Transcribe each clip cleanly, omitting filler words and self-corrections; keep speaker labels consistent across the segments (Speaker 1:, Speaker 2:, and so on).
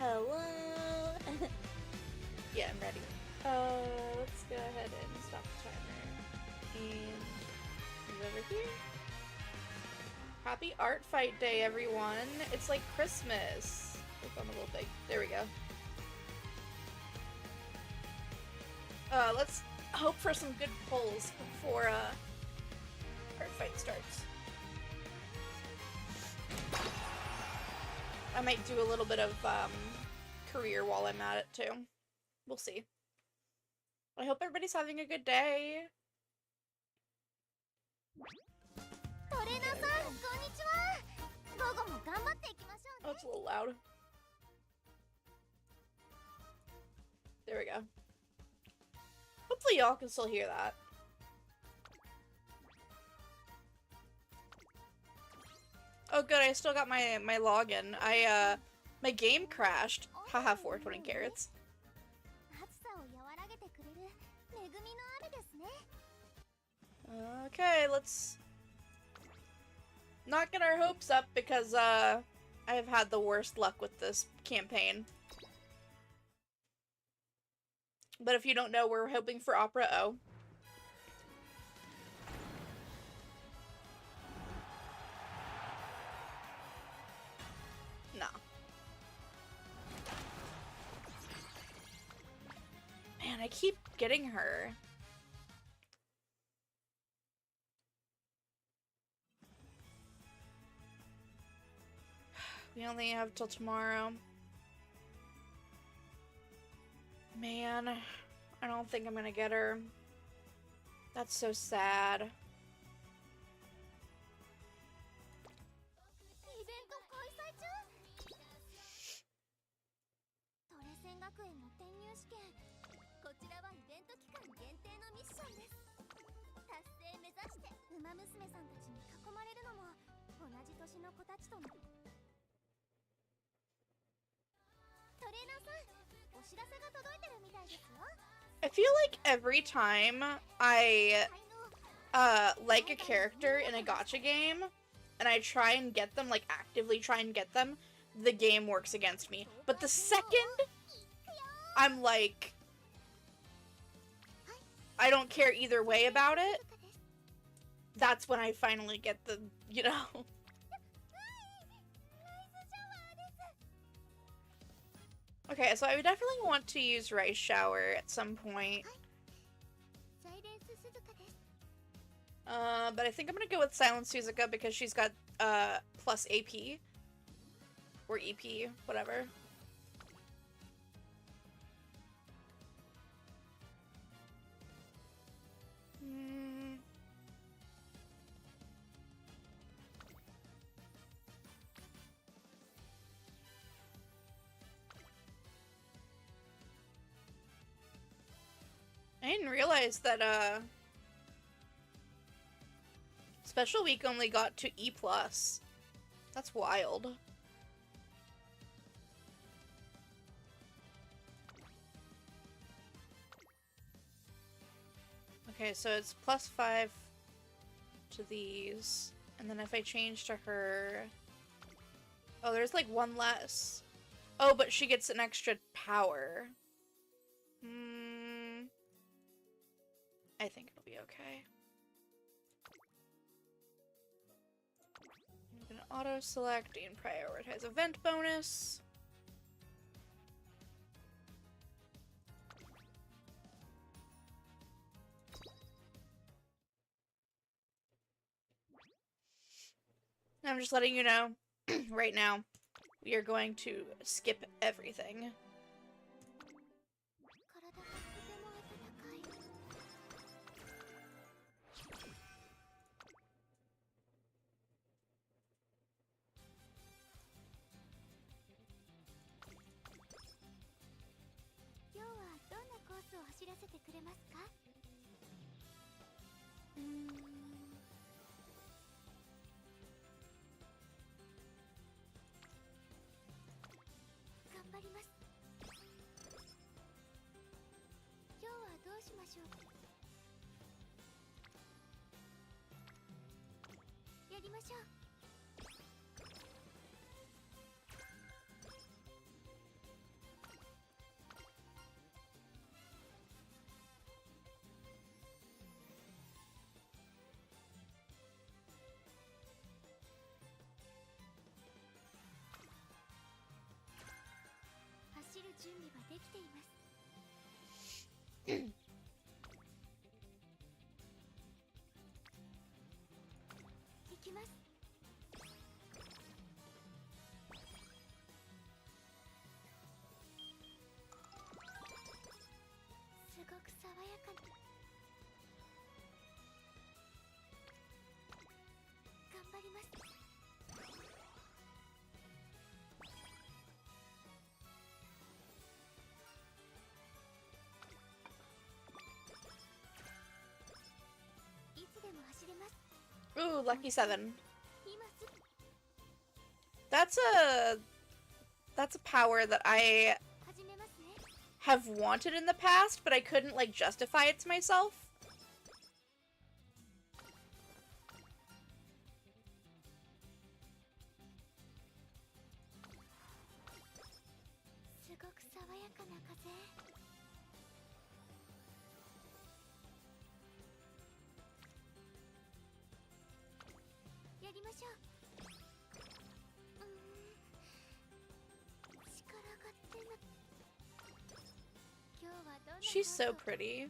Speaker 1: Hello. Yeah, I'm ready. Let's go ahead and stop the timer. And move over here. Happy Art Fight Day, everyone. It's like Christmas. Look, I'm a little big. There we go. Let's hope for some good pulls before, Art Fight starts. I might do a little bit of, career while I'm at it, too. We'll see. I hope everybody's having a good day. Oh, it's a little loud. There we go. Hopefully y'all can still hear that. Oh good, I still got my login. My game crashed. Haha, 420 carats. Okay, let's not get our hopes up because, I've had the worst luck with this campaign. But if you don't know, we're hoping for Opera O. No. Man, I keep getting her. We only have till tomorrow. Man, I don't think I'm gonna get her. That's so sad. I feel like every time I like a character in a gacha game and I try and get them, like actively try and get them, the game works against me. But the second I'm like, I don't care either way about it, that's when I finally get the, you know. Okay, so I would definitely want to use Rice Shower at some point. But I think I'm gonna go with Silent Suzuka because she's got, plus AP. Or EP, whatever. I didn't realize that, Special Week only got to E+. That's wild. Okay, so it's +5 to these. And then if I change to her... Oh, there's like one less. Oh, but she gets an extra power. I think it'll be okay. I'm gonna auto-select and prioritize event bonus. I'm just letting you know, right now, we are going to skip everything. Ooh, lucky 7. That's a power that I have wanted in the past, but I couldn't like justify it to myself. She's so pretty.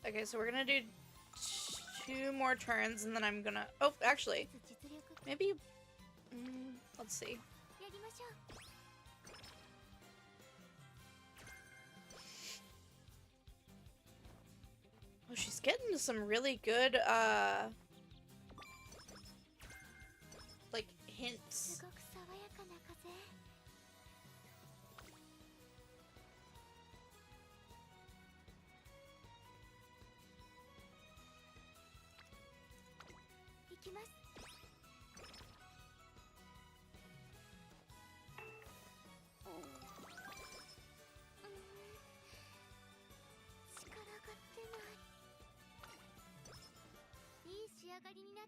Speaker 1: Okay, so we're gonna do 2 more turns and then I'm gonna... Oh, actually, maybe... let's see. Oh, she's getting some really good, like, hints.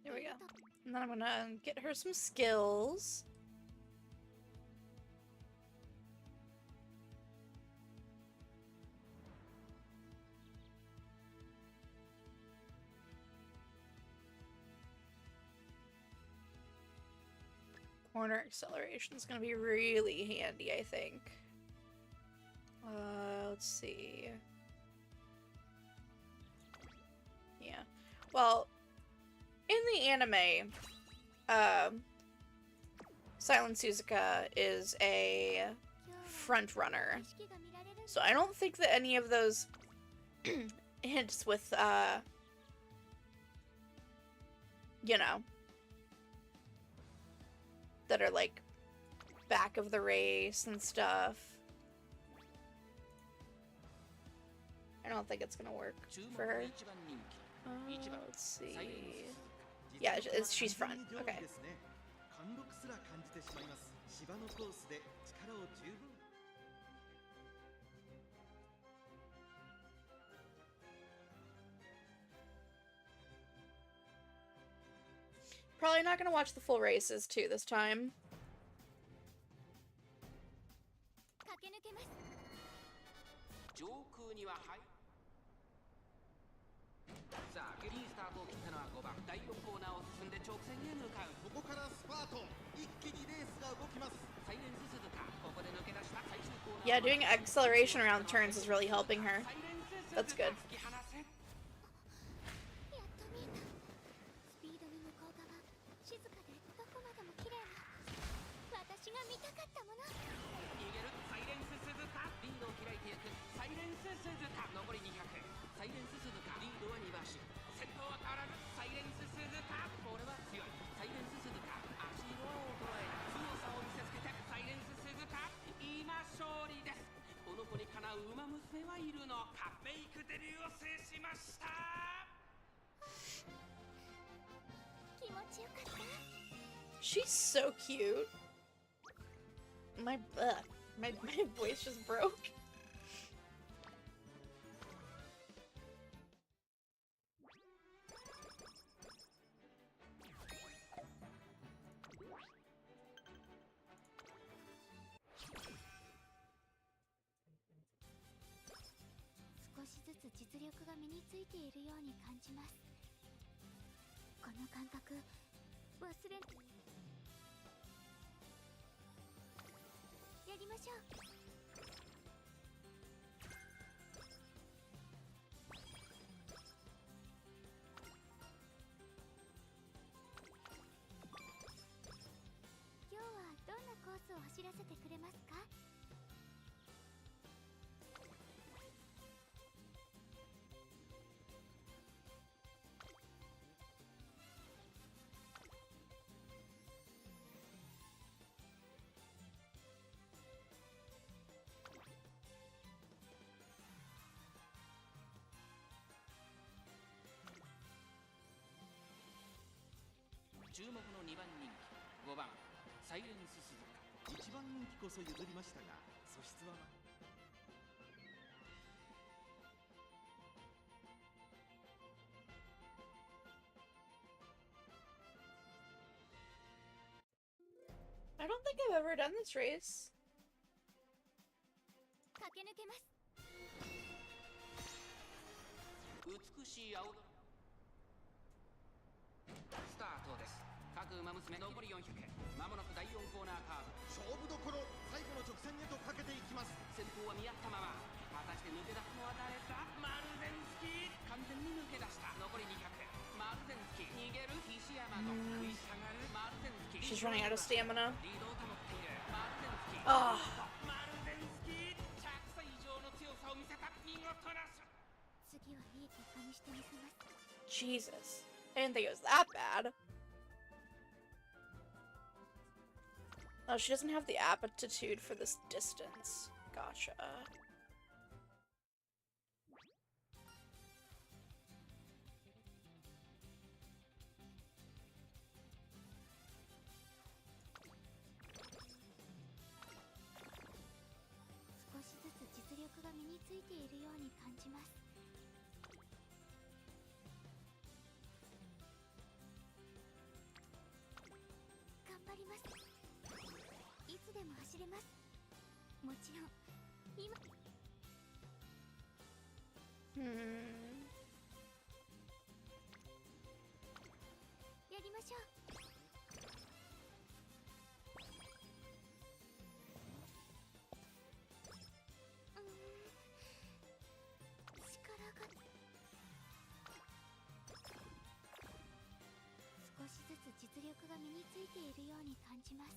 Speaker 1: There we go. And then I'm gonna get her some skills. Corner acceleration is gonna be really handy, I think. Let's see. Yeah. Well, in the anime, Silent Suzuka is a front runner. So I don't think that any of those hints with, you know, that are like back of the race and stuff. I don't think it's gonna work for her. Let's see. Yeah, she's front. Okay. Probably not gonna watch the full races too this time. Yeah, doing acceleration around turns is really helping her. That's good. She's so cute. My voice just broke.
Speaker 2: ずつ実力が身についているように感じます。この感覚忘れやりましょう。今日はどんなコースを走らせてくれますか？
Speaker 3: 注目の2番人気5番サイレンス鈴鹿。
Speaker 4: 1番人気こそ譲りましたが素質は
Speaker 1: I don't think I've ever done this race.
Speaker 2: 駆け抜けます。
Speaker 3: 美しい青空スタートです。各馬娘残り400、まもなく第4コーナーカーブ。
Speaker 4: 勝負どころ、最後の直線へとかけていきます。
Speaker 3: 先頭は見合ったまま、果たして抜け出すのは誰だ？マルゼンスキー。完全に抜け出した。残り200、マルゼンスキー。逃げる石山の食い下がるマルゼンスキー。
Speaker 1: She's running out of stamina.
Speaker 3: リードを保っているマルゼンスキー。マルゼンスキー、100歳以上の強さを見せた見事な
Speaker 2: 次はいい結果にしてみせます。
Speaker 1: Jesus. I didn't think it was that bad. Oh, she doesn't have the aptitude for this distance. Gotcha.
Speaker 2: 少しずつ実力が身についているように感じます。頑張ります。いつでも走れます。もちろん今やりましょう。力が少しずつ実力が身についているように感じます。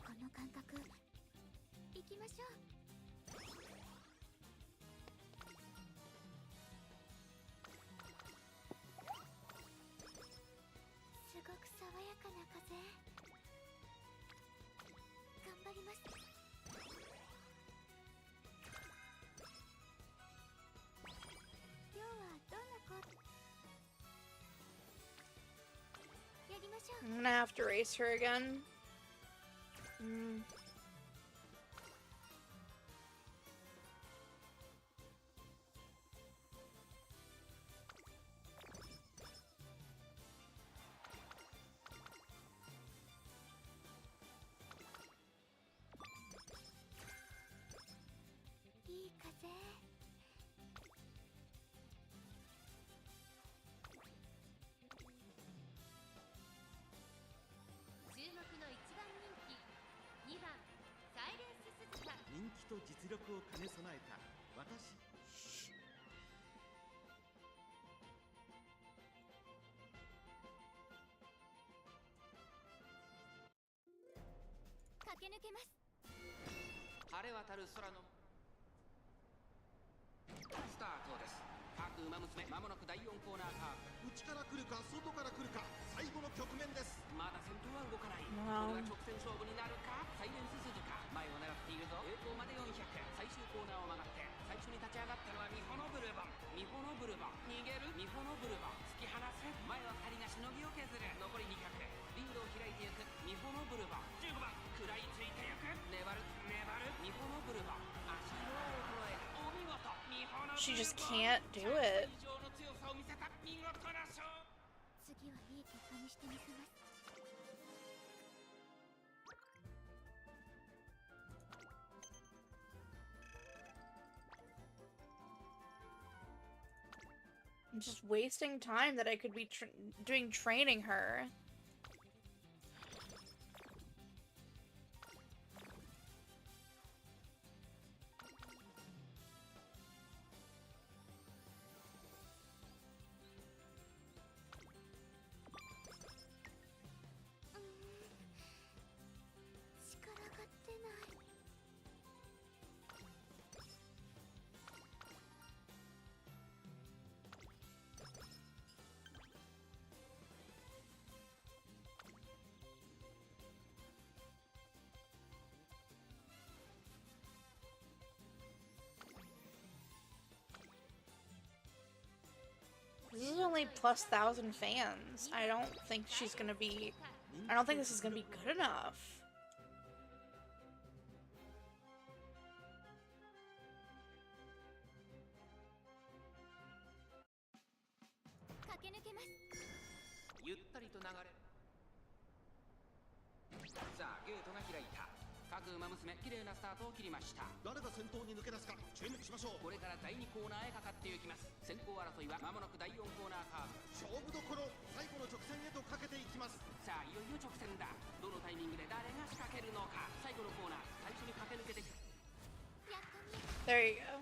Speaker 2: この感覚行きましょう。すごく爽やかな風。頑張ります。今日はどんなコースやりましょう。
Speaker 1: I'm gonna have to race her again.
Speaker 2: いい風。注目の1番人気2番サイレンス鈴鹿。
Speaker 4: 人気と実力を兼ね備えた私。
Speaker 2: 駆け抜けます。
Speaker 3: 晴れ渡る空のスタートです。各馬娘まもなく第4コーナーカーブ。
Speaker 4: 内から来るか外から来るか、最後の局面です。
Speaker 3: まだ先頭は動かない。
Speaker 1: わお
Speaker 3: これは直線勝負になるか。サイレンス鈴鹿前を狙っているぞ。栄光まで400、最終コーナーを曲がって最初に立ち上がったのはミホノブルボン。ミホノブルボン逃げる。ミホノブルボン突き放す。前は2人がしのぎを削る。残り200、リードを開いていくミホノブルボン。15番食らいついていく。粘る粘るミホノブルボン。足の衰える。お見事ミホノブルボン。
Speaker 1: She just can't do it.
Speaker 3: 以上の強さを見せた見事な勝負。
Speaker 2: 次はいい結果にしてみせます。
Speaker 1: I'm just wasting time that I could be doing training her. This is only plus 1,000 fans. I don't think she's gonna be... I don't think this is gonna be good enough. There you go.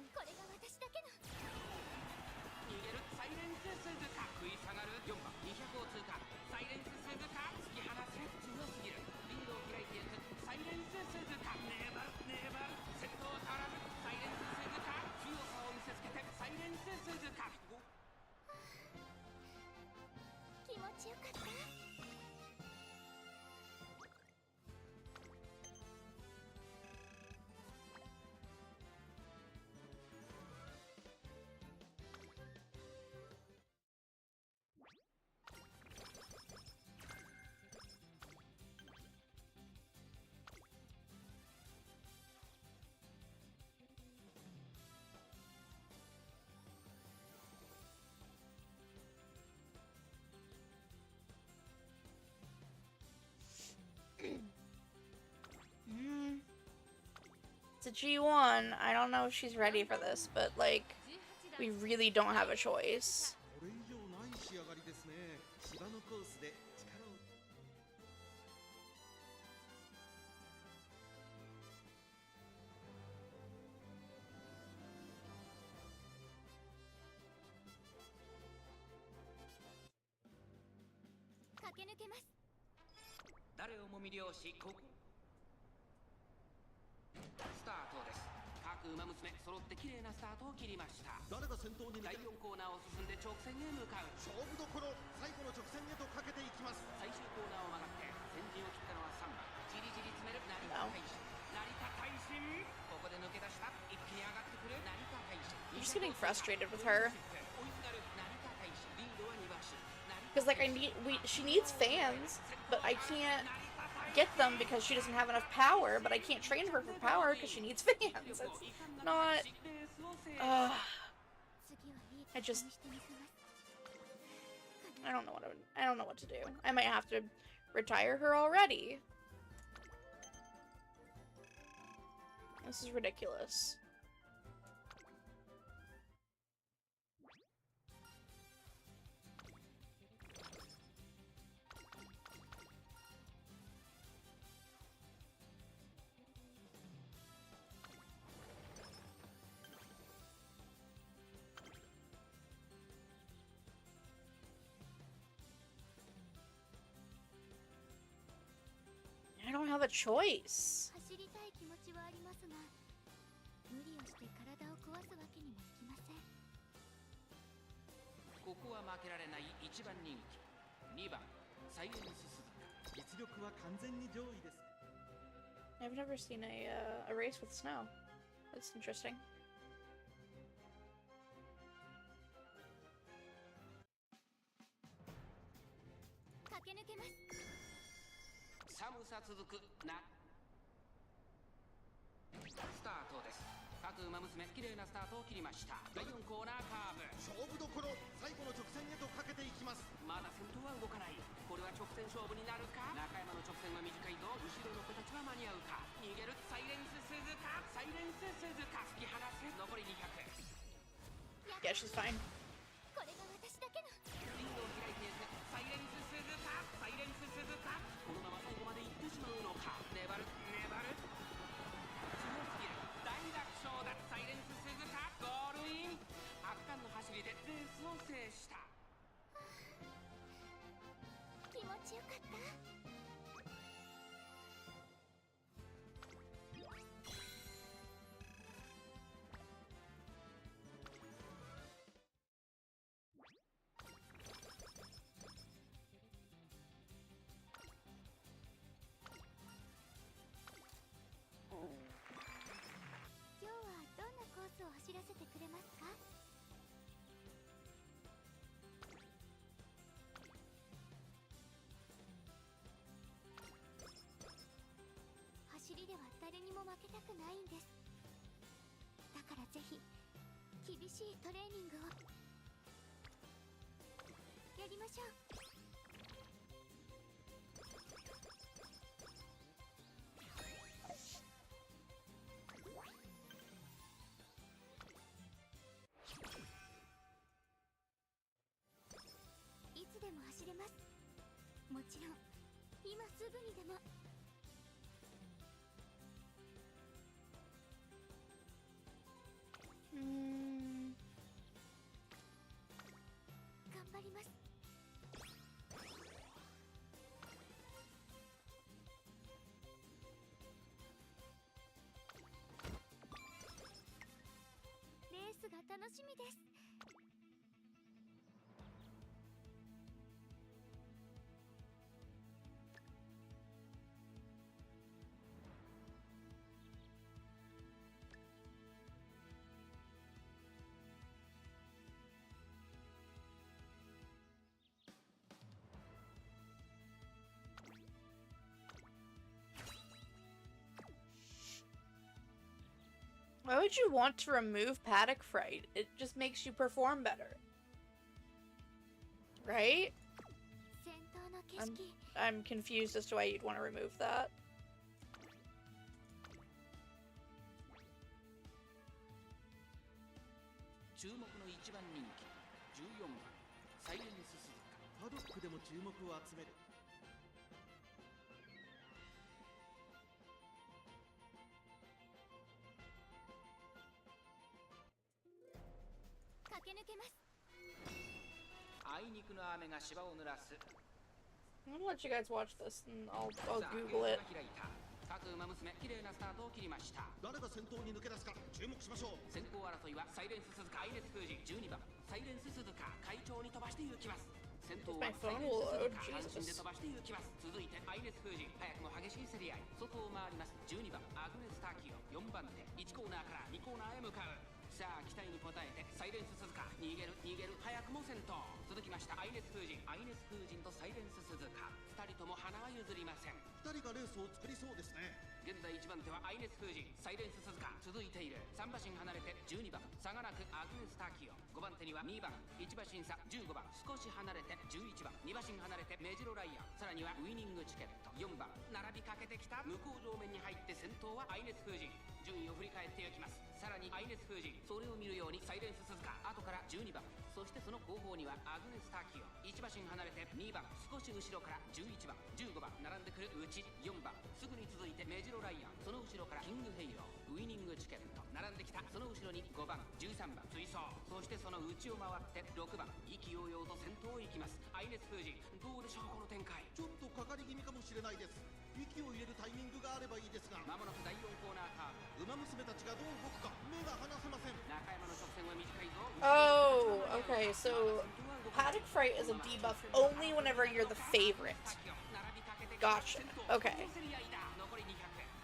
Speaker 1: It's a G1. I don't know if she's ready for this, but like, we really don't have a choice. I'm just getting frustrated with her. Because like she needs fans, but I can't get them because she doesn't have enough power, but I can't train her for power because she needs fans. It's not I don't know what to do. I might have to retire her already. This is ridiculous. I don't have a choice. I've never seen a race with snow. That's interesting. Yeah, she's fine.
Speaker 2: 今日はどんなコースを走らせてくれますか？走りでは誰にも負けたくないんです。だからぜひ厳しいトレーニングをやりましょう。いつでも走れます。もちろん今すぐにでも。頑張ります。レースが楽しみです。
Speaker 1: Why would you want to remove Paddock Fright? It just makes you perform better. Right?
Speaker 2: 先頭の景色。
Speaker 1: I'm confused as to why you'd want to remove that.
Speaker 3: 注目の一番人気14番サイレンス鈴鹿。
Speaker 4: パドックでも注目を集める。
Speaker 2: 駆け抜けます。
Speaker 3: あいにくの雨が芝を濡らす。
Speaker 1: I'm gonna let you guys watch this and I'll
Speaker 3: さあ
Speaker 1: Google
Speaker 3: ゲー
Speaker 1: it.
Speaker 3: トが開いた。各馬娘綺麗なスタートを切りました。
Speaker 4: 誰が先頭に抜け出すか注目しましょう。
Speaker 3: 先行争いはサイレンス鈴鹿アイネス封じ12番サイレンス鈴鹿会長に飛ばして行きます。先頭は
Speaker 1: My
Speaker 3: サイ
Speaker 1: phone
Speaker 3: レン
Speaker 1: will
Speaker 3: ス
Speaker 1: load.
Speaker 3: 鈴鹿半身で
Speaker 1: Jesus.
Speaker 3: 飛ばして行きます。続いてアイネス封じ早くも激しい競り合い外を回ります。12番アグネスターキオ4番手1コーナーから2コーナーへ向かう。さあ期待に応えてサイレンス鈴鹿逃げる逃げる早くも先頭。続きましたアイネス封じアイネス封じとサイレンス鈴鹿2人とも花は譲りません。
Speaker 4: 2人がレースを作りそうですね。
Speaker 3: 現在1番手はアイネス封じサイレンス鈴鹿続いている。3馬身離れて12番差がなくアグネスターキオ5番手には2番1馬身差15番少し離れて11番2馬身離れてメジロライアンさらにはウイニングチケット4番並びかけてきた向こう上面に入って先頭はアイネス封じ順位を振り返っていきます。さらにアイネス封じそれを見るようにサイレンス鈴鹿後から12番そしてその後方にはアグネスターキオ1馬身離れて2番少し後ろから11番15番並んでくるうち4番すぐに続いてメジロライアンその後ろからキングヘイローウイニングチケット並んできた。その後ろに5番13番追走そしてその内を回って6番意気揚々と先頭を行きます。アイネス封じどうでしょうこの展開。
Speaker 4: ちょっとかかり気味かもしれないです。息を入れるタイミングがあればいいですが、
Speaker 3: まもなく第4コーナーカーブ。
Speaker 4: 馬娘たちがどう動くか目が離せません。
Speaker 3: 中山の直線は短いぞ。
Speaker 1: Oh, okay, so Paddock Fright is a debuff only whenever you're the favorite. Gotcha. Okay.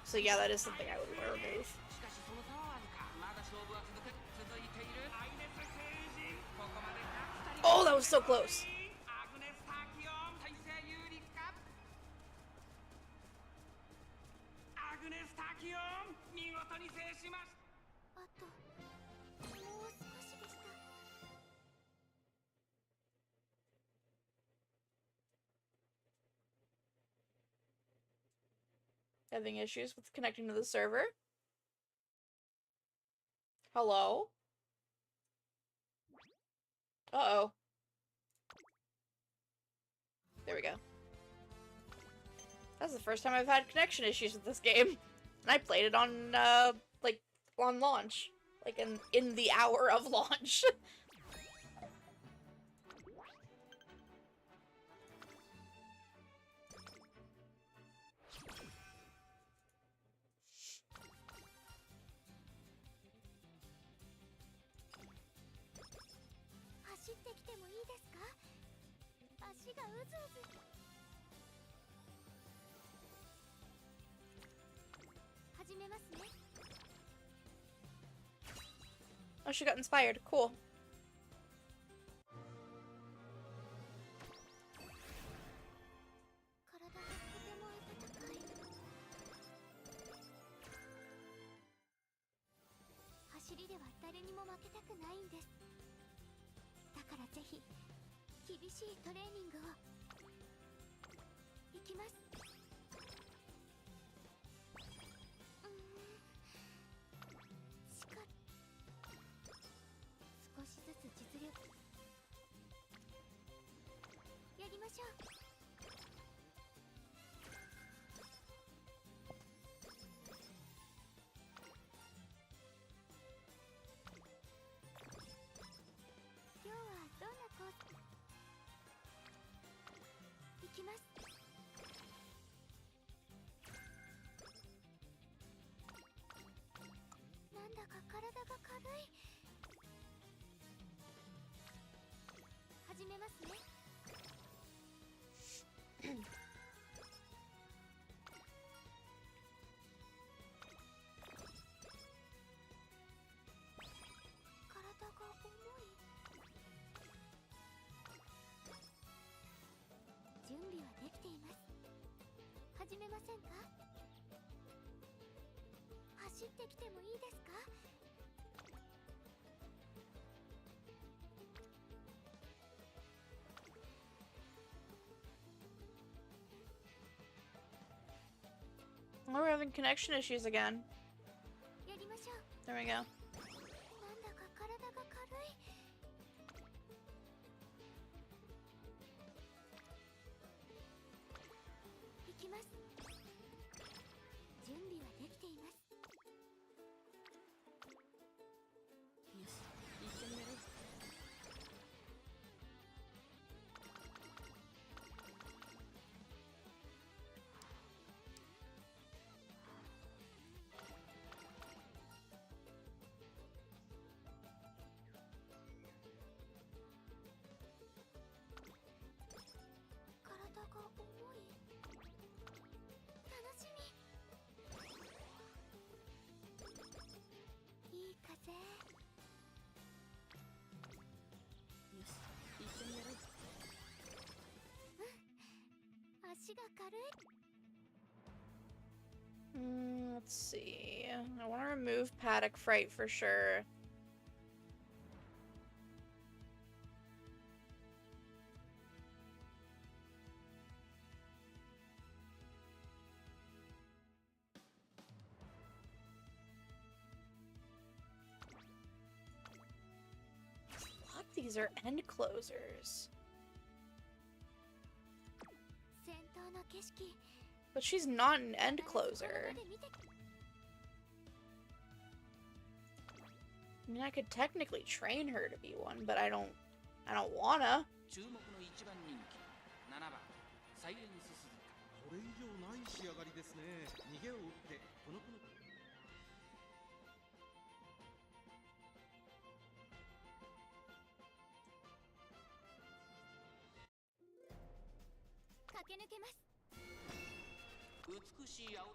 Speaker 1: So yeah, that is something I would want to remove.
Speaker 3: しかしその差はわずか。まだ勝負は続く。続いているアイネス封じここまでか。
Speaker 1: Oh, that was so close.
Speaker 3: アグネスターキオン体勢有利か。アグネスターキオン見事に制しました。
Speaker 2: あともう少しでした。
Speaker 1: Having issues with connecting to the server? Hello? Uh-oh. There we go. That's the first time I've had connection issues with this game. And I played it on, like, on launch. Like, in the hour of launch.
Speaker 2: ってきてもいいですか？足がうずうず。始めますね。
Speaker 1: Oh, she got inspired. Cool.
Speaker 2: 体がとても温かい。走りでは誰にも負けたくないんです。だからぜひ厳しいトレーニングを。いきます。しか少しずつ実力やりましょう。今日はどんなコース？いきます。なんだか体が軽い。始めますね。体が重い。準備はできています。始めませんか？走ってきてもいいですか？Oh,
Speaker 1: we're having connection issues again.
Speaker 2: やりましょう。
Speaker 1: There we go.
Speaker 2: なんだか体が軽い。いきます。準備はできています。
Speaker 3: よし、一緒にやろう。
Speaker 2: 体が重い。楽しみ。いい風。
Speaker 3: よし、一緒にやろう。
Speaker 2: 足が軽い。
Speaker 1: Let's see. I want to remove paddock fright for sure. Fuck, these are end closers.
Speaker 2: 先頭の景色。
Speaker 1: But she's not an end closer.
Speaker 2: まで見て。
Speaker 1: I mean, I could technically train her to be one, but I don't wanna.
Speaker 3: 注目の一番人気、7番サイレンス鈴鹿。
Speaker 4: これ以上ない仕上がりですね。逃げを打ってこの子の
Speaker 2: 駆け抜けます。
Speaker 3: 美しい青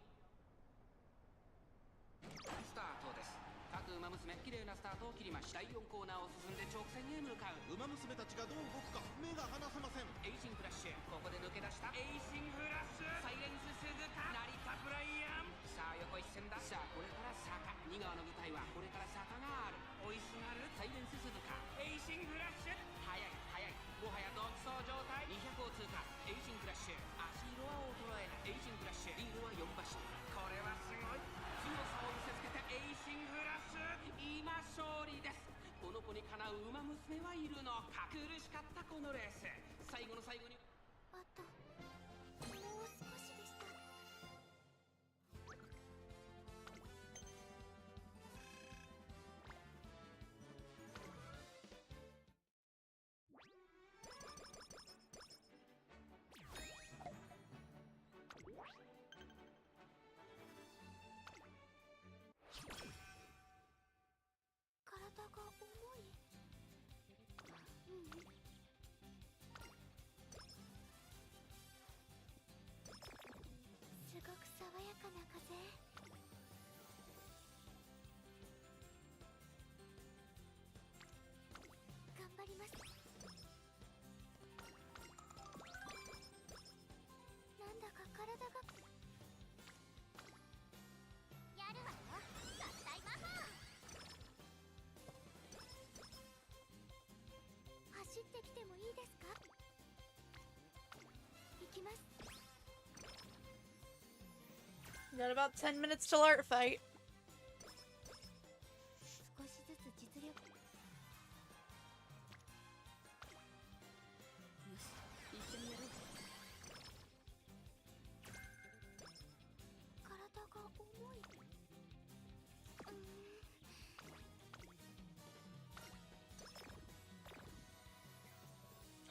Speaker 3: スタートです。各馬娘綺麗なスタートを切りました。第4コーナーを進んで直線へ向かう。
Speaker 4: 馬娘たちがどう動くか目が離せません。
Speaker 3: エイシンフラッシュ、ここで抜け出したエイシンフラッシュ、サイレンス鈴鹿、成田ブライアン。さあ横一線だ。さあこれから坂、2側の舞台はこれから坂がある。追いすがるサイレンス鈴鹿、エイシンフラッシュ、速い速い、もはや独走状態。200を通過、エイシンフラッシュ、足色は衰えない。エイシンフラッシュ、リードは4馬身。これはすごい、強さを見せつけてエイシンフラッシュ、今勝利です。この子にかなう馬娘はいるのか。苦しかったこのレース、最後の最後に
Speaker 2: あともう少しでした。体が重い。
Speaker 1: We got about 10 minutes till art fight.
Speaker 2: 少しずつ実力。よし、一緒にやろう。体が重い。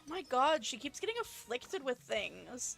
Speaker 1: Oh my god, she keeps getting afflicted with things.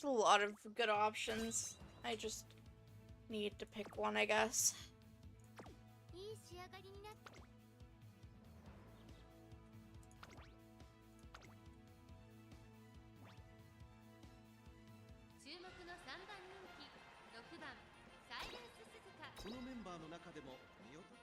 Speaker 1: There's a lot of good options. I just need to pick one, I guess.
Speaker 2: いい仕上がりになった。注目の3番人気、6番サイレンス鈴鹿。
Speaker 4: このメンバーの中でも見劣る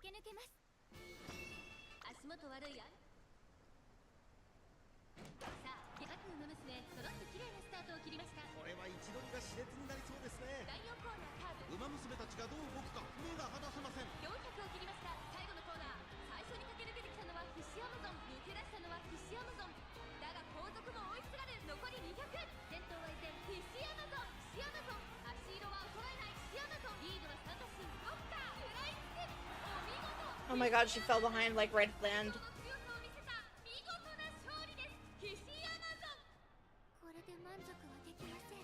Speaker 2: 駆け抜けます。足元悪いや。さあ、各馬娘揃って綺麗なスタートを切りました。
Speaker 4: これは位置取りが熾烈になりそうですね。
Speaker 2: 第4コーナーカーブ。
Speaker 4: 馬娘たちがどう動くか目が離せません。
Speaker 2: 400を切りました。最後のコーナー。最初に駆け抜けてきたのはフィッシュアマゾン。抜け出したのはフィッシュアマゾン。だが後続も追いすがる。残り200。先頭は依然フィッシュアマゾン。フィッシュアマゾン。足色は衰えない。フィッシュアマゾン。リードは3打数6か。食らいつく。お見事。
Speaker 1: Oh my god, she fell behind like right at the end.
Speaker 2: これで満足はできません。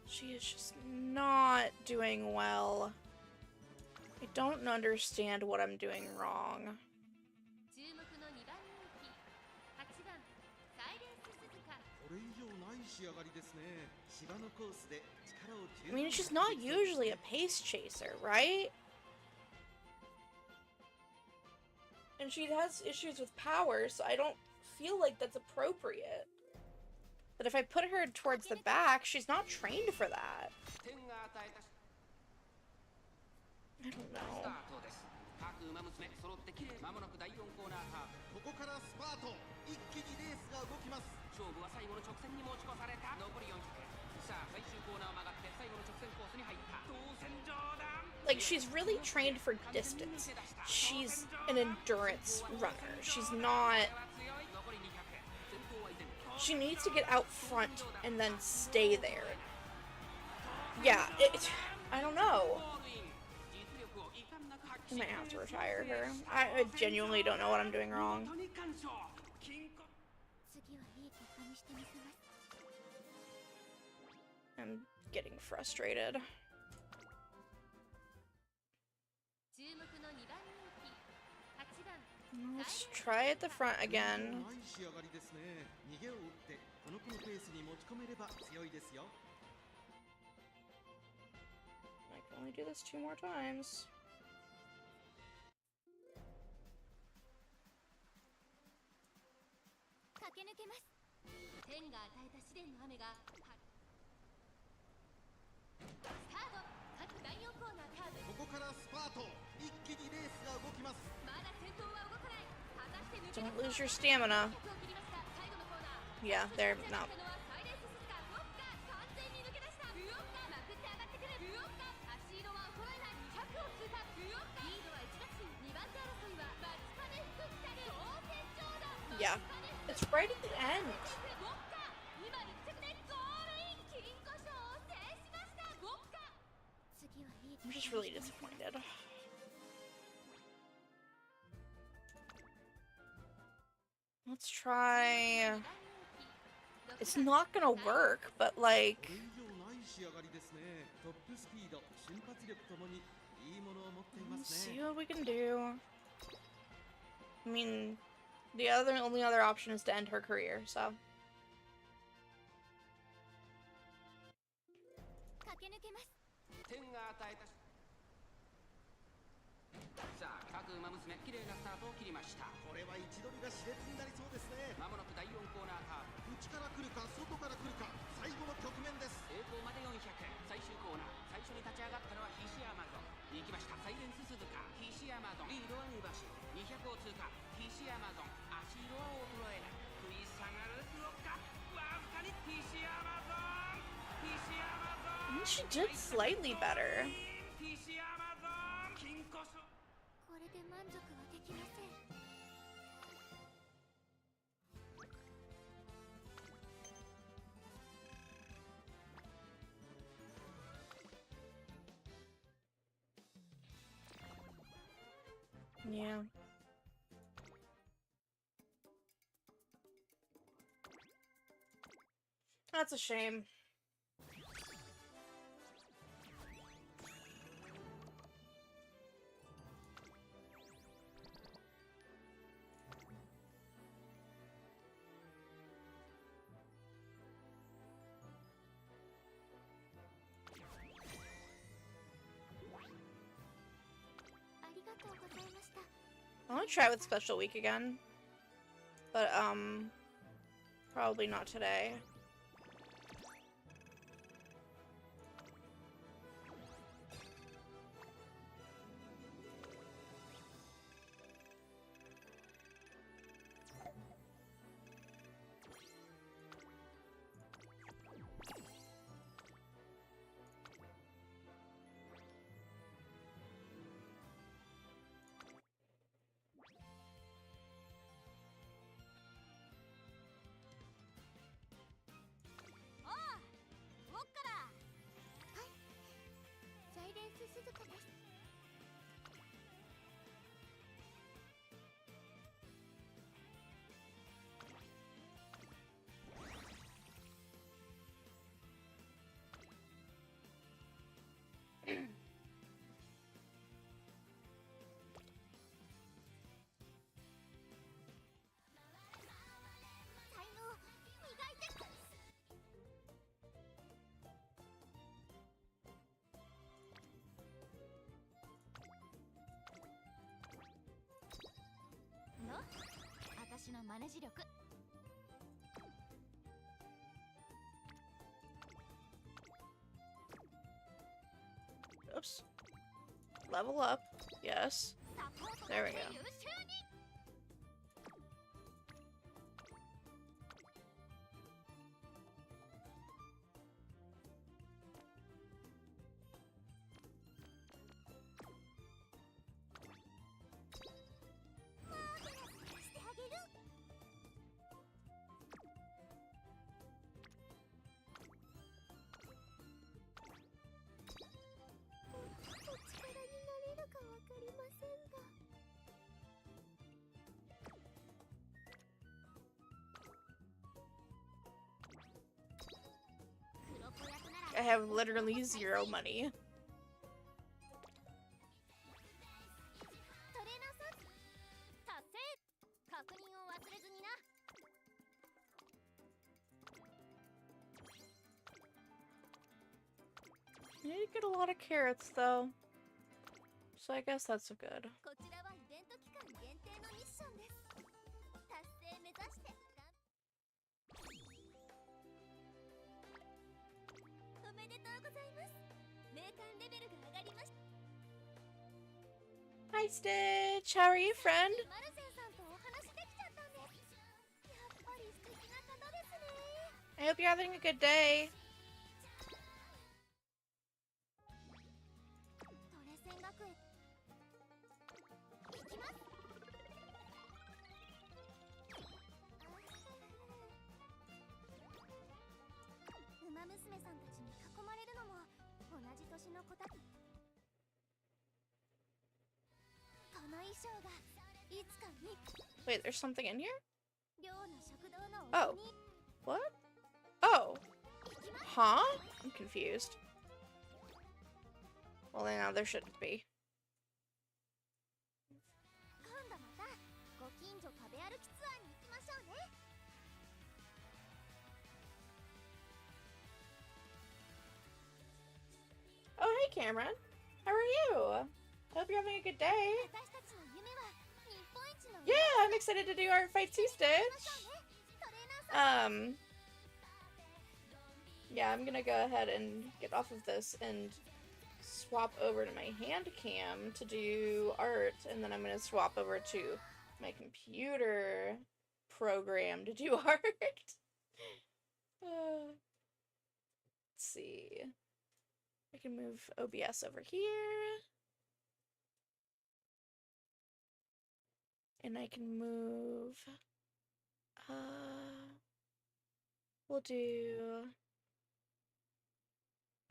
Speaker 1: She is just not doing well. I don't understand what I'm doing wrong.
Speaker 2: 注目の2番人気、8番サイレンス鈴鹿。
Speaker 4: これ以上ない仕上がりですね。芝のコースで力を
Speaker 1: I mean, she's not usually a pace chaser, right? And she has issues with power, so I don't feel like that's appropriate. But if I put her towards the back, she's not trained for that.
Speaker 3: 点が与えた
Speaker 1: I don't
Speaker 3: ス
Speaker 1: know.
Speaker 3: タートです。各馬娘揃って綺麗。まもなく第4コーナーカーブ。
Speaker 4: ここからスパート。一気にレースが動きます。
Speaker 3: 勝負は最後の直線に持ち越された。残り400。さあ最終コーナーを曲がって最後の直線コースに入った。当選上段。
Speaker 1: like, she's really trained for distance. She's an endurance runner. She's not... She needs to get out front and then stay there. Yeah, I don't know. I might have to retire her. I genuinely don't know what I'm doing wrong. I'm getting frustrated. Let's try at the front again. I can only do this 2 more times. Don't lose your stamina. Yeah, they're not. Yeah, it's right at the end. I'm just really disappointed. Let's try... It's not gonna work, but like... Let's see what we can do. I mean, the only other option is to end her career, so... I mean, she did slightly better. Yeah. That's a shame. I want to try with Special Week again, but probably not today. Oops. Level up. Yes. There we go. have literally 0 money.
Speaker 2: トレーナーさん達成確認を忘れずにな
Speaker 1: I need to get a lot of carrots though. So I guess that's good.
Speaker 2: こちらはイベント期間限定のミッションです達成目指しておめでとうございます名鑑レベルが上がりました
Speaker 1: Hi Stitch! How are you, friend?
Speaker 2: マルセンさんとお話できちゃったんですやっぱり素敵な方ですね
Speaker 1: I hope you're having a good day.
Speaker 2: トレセン学園行きますウマ娘さんたちに囲まれるのも同じ年の子たちこの衣装がいつかに
Speaker 1: Wait, there's something in here?
Speaker 2: 寮の食堂の
Speaker 1: Oh.
Speaker 2: おに
Speaker 1: What? Oh.
Speaker 2: 行きます
Speaker 1: Huh? I'm confused. Well, then now there shouldn't be.
Speaker 2: 今度またご近所食べ歩きツアーに行きましょうね
Speaker 1: Oh, hey Cameron. How are you? I hope you're having a good day.
Speaker 2: 私たちの夢は日本一の
Speaker 1: Yeah, I'm excited to do our fight too, Stitch.
Speaker 2: トレーナーさん
Speaker 1: Yeah, I'm gonna go ahead and get off of this and swap over to my hand cam to do art, and then I'm gonna swap over to my computer program to do art. Let's see. I can move OBS over here. And I can move, we'll do,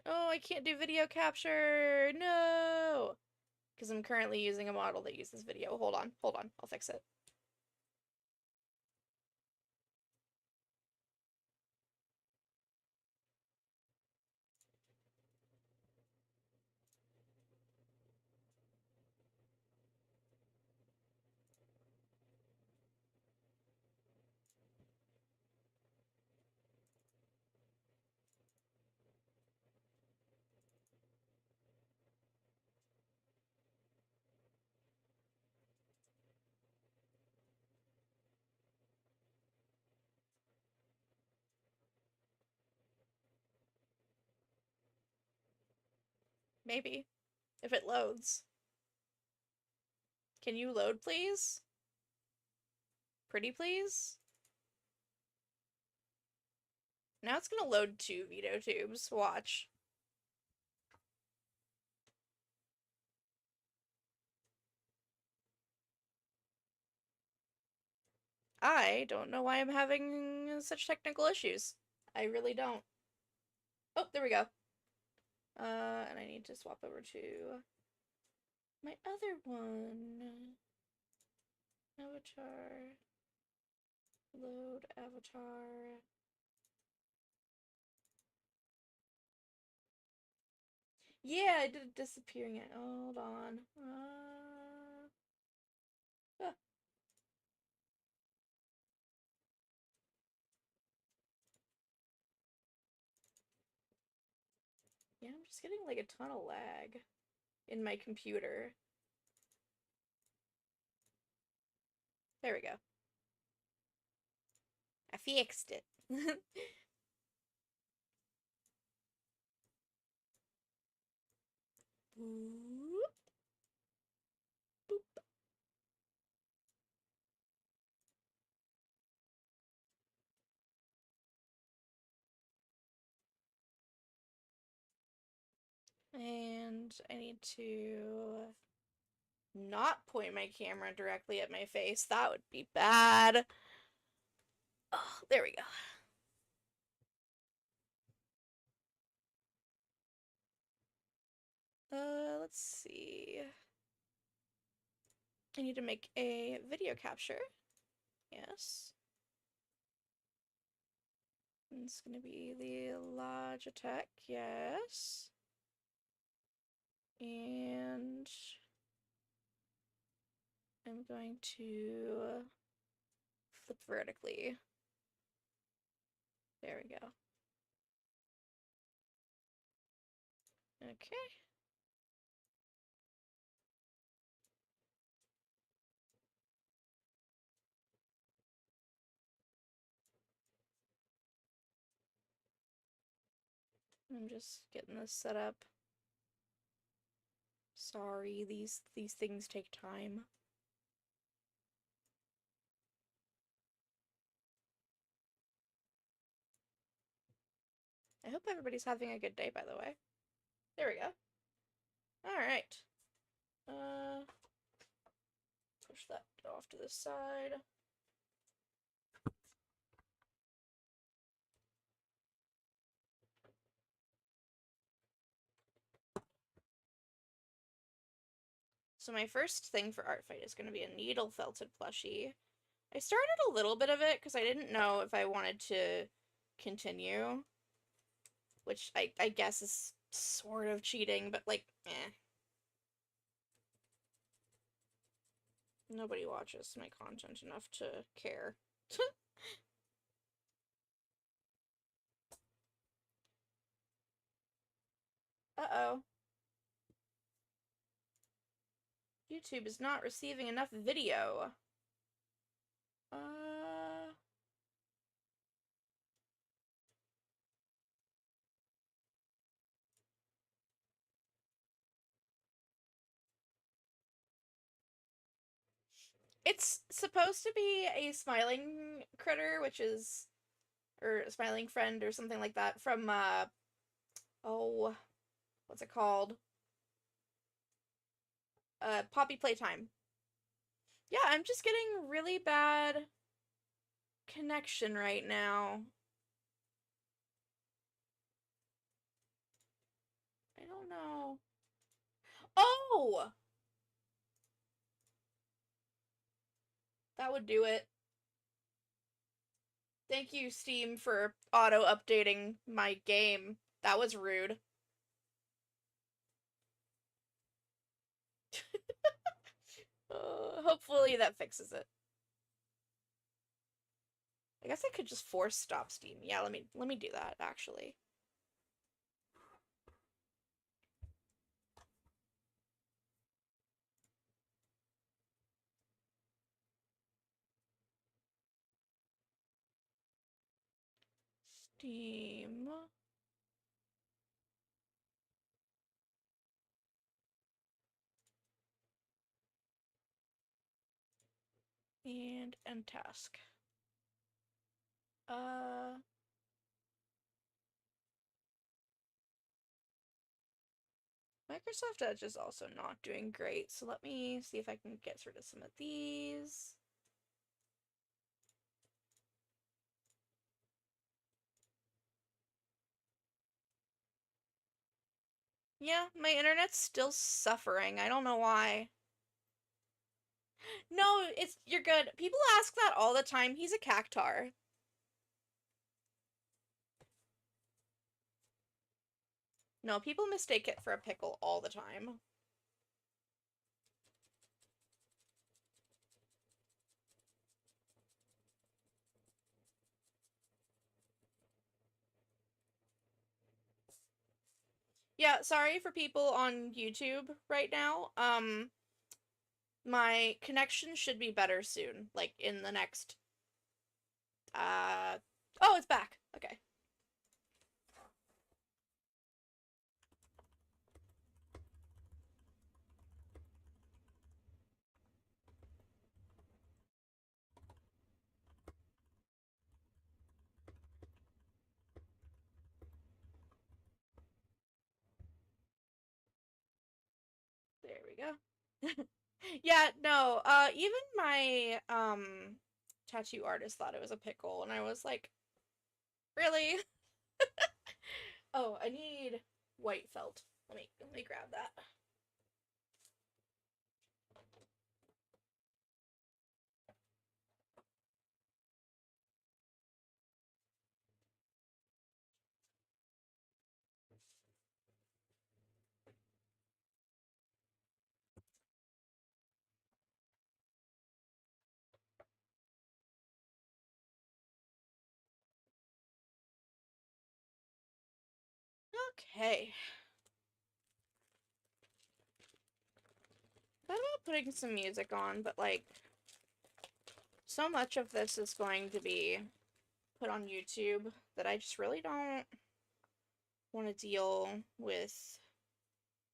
Speaker 1: oh, I can't do video capture, no, because I'm currently using a model that uses video. Hold on, I'll fix it. Maybe, if it loads. Can you load, please? Pretty please? Now it's gonna load 2 veto tubes. Watch. I don't know why I'm having such technical issues. I really don't. Oh, there we go. And I need to swap over to my other one. Avatar. Load avatar. Yeah, I did it disappearing. Hold on. Ah. Yeah, I'm just getting like a ton of lag in my computer. There we go. I fixed it. Boop. Boop. And I need to not point my camera directly at my face. That would be bad. Oh, there we go. Let's see. I need to make a video capture. Yes. It's gonna be the large attack, yes. And I'm going to flip vertically. There we go. Okay. I'm just getting this set up. Sorry, these things take time. I hope everybody's having a good day, by the way. There we go. Alright. Push that off to the side. So my first thing for Art Fight is going to be a needle felted plushie. I started a little bit of it because I didn't know if I wanted to continue, which I guess is sort of cheating, but like, eh. Nobody watches my content enough to care. Uh-oh. YouTube is not receiving enough video. It's supposed to be a smiling critter, which is, or a smiling friend or something like that from, oh, what's it called? Poppy Playtime. Yeah, I'm just getting really bad connection right now. I don't know. Oh! That would do it. Thank you, Steam, for auto-updating my game. That was rude. Hopefully that fixes it. I guess I could just force stop Steam. Yeah, let me do that, actually. Steam. And end task. Microsoft Edge is also not doing great, so let me see if I can get rid of some of these. Yeah, my internet's still suffering. I don't know why. No, you're good. People ask that all the time. He's a cactar. No, people mistake it for a pickle all the time. Yeah, sorry for people on YouTube right now. My connection should be better soon, like in the next oh, it's back. Okay. There we go. Yeah, no, even my, tattoo artist thought it was a pickle, and I was like, really? Oh, I need white felt. Let me grab that. Okay. I thought about putting some music on, but like, so much of this is going to be put on YouTube that I just really don't want to deal with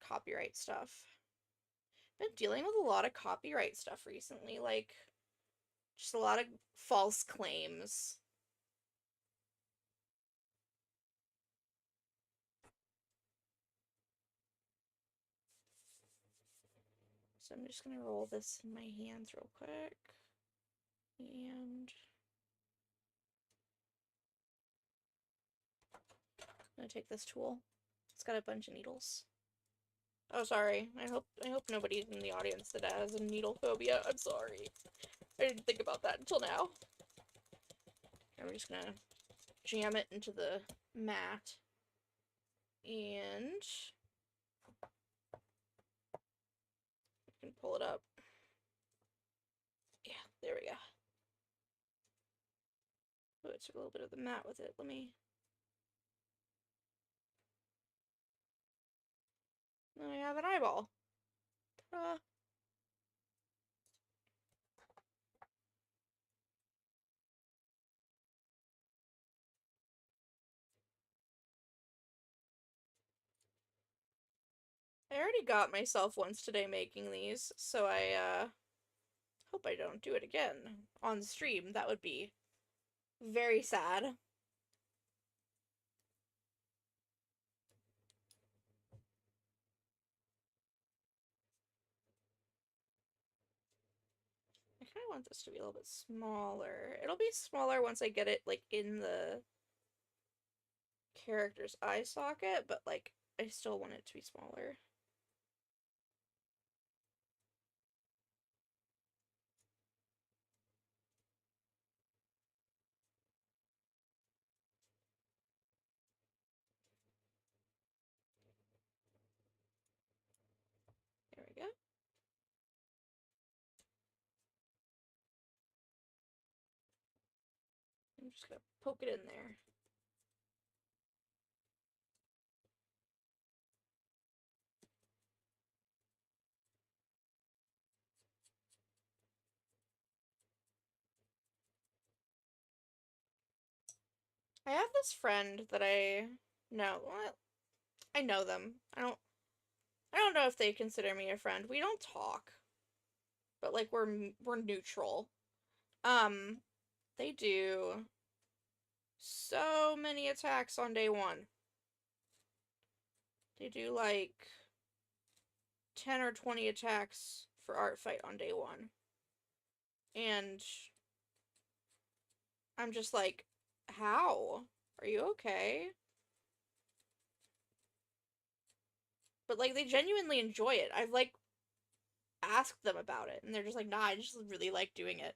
Speaker 1: copyright stuff. I've been dealing with a lot of copyright stuff recently, like, just a lot of false claims. So I'm just gonna roll this in my hands real quick. And I'm gonna take this tool. It's got a bunch of needles. Oh, sorry. I hope nobody in the audience that has a needle phobia. I'm sorry. I didn't think about that until now. And we're just gonna jam it into the mat. And you can pull it up. Yeah, there we go. Oh, it's a little bit of the mat with it. Let me... Now I have an eyeball. Ta-da! I already got myself once today making these, so I hope I don't do it again on stream. That would be very sad. I kind of want this to be a little bit smaller. It'll be smaller once I get it, like, in the character's eye socket, but, like, I still want it to be smaller. There we go. I'm just gonna poke it in there. I have this friend that I know. Well, I know them. I don't know if they consider me a friend. We don't talk, but like we're neutral. Um, they do so many attacks on day one. They do like 10 or 20 attacks for art fight on day one. And I'm just like, how? Are you okay? But like they genuinely enjoy it. I've like asked them about it and they're just like, nah, I just really like doing it.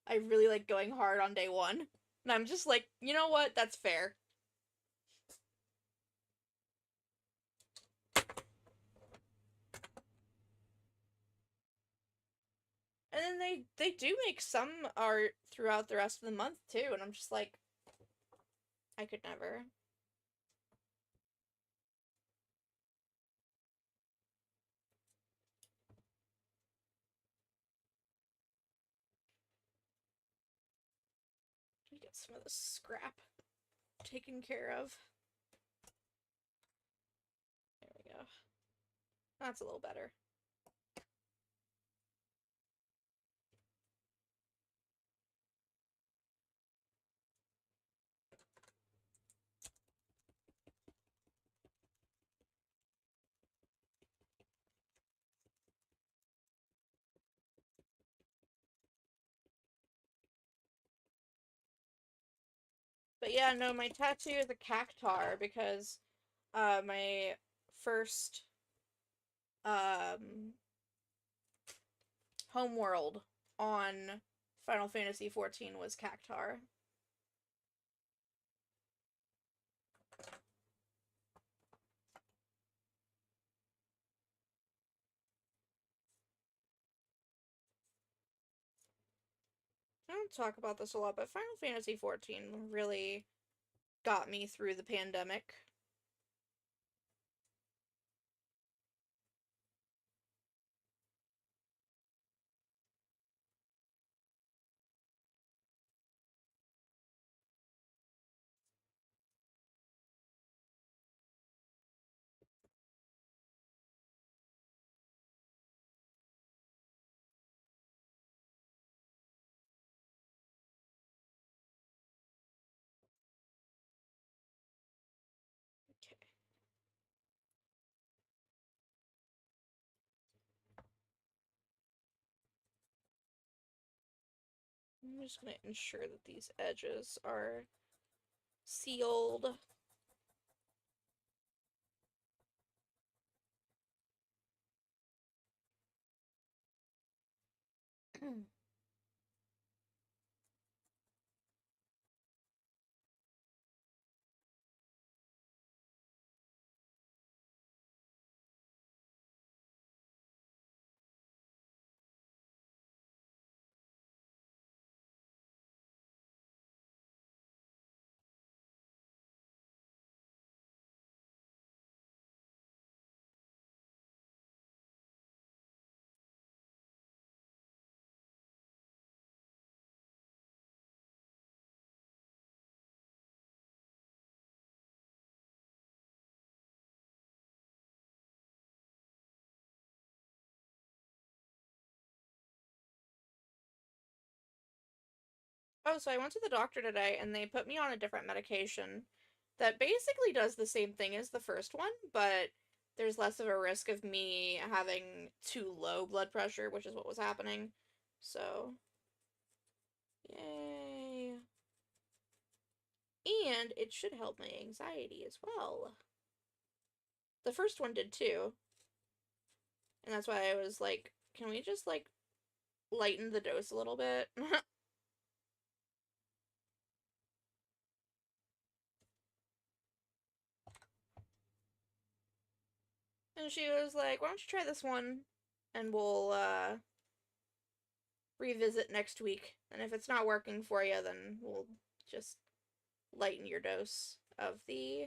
Speaker 1: I really like going hard on day one. And I'm just like, you know what? That's fair. And then they do make some art throughout the rest of the month too, and I'm just like, I could never. Let me get some of this scrap taken care of. There we go. That's a little better. But yeah, no, my tattoo is a cactar because my first um homeworld on Final Fantasy XIV was cactar. I don't talk about this a lot, but Final Fantasy XIV really got me through the pandemic. I'm just gonna ensure that these edges are sealed. Oh, so I went to the doctor today and they put me on a different medication that basically does the same thing as the first one, but there's less of a risk of me having too low blood pressure, which is what was happening. So, yay. And it should help my anxiety as well. The first one did too. And that's why I was like, can we just like lighten the dose a little bit? And she was like, why don't you try this one and we'll revisit next week. And if it's not working for you, then we'll just lighten your dose of the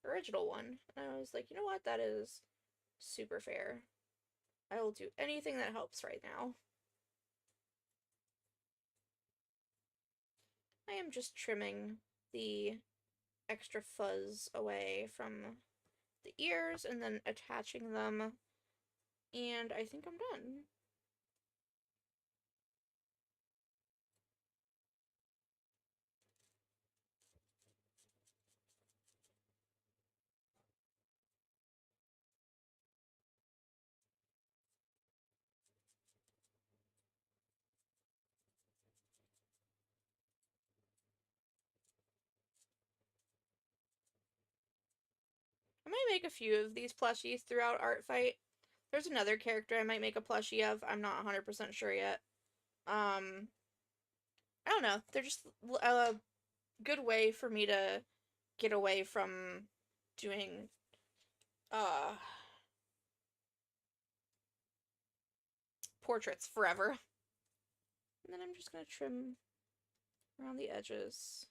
Speaker 1: original one. And I was like, you know what? That is super fair. I will do anything that helps right now. I am just trimming the extra fuzz away from the ears and then attaching them. And I think I'm done. I might make a few of these plushies throughout Art Fight. There's another character I might make a plushie of. I'm not 100% sure yet. I don't know. They're just a good way for me to get away from doing uh portraits forever. And then I'm just gonna trim around the edges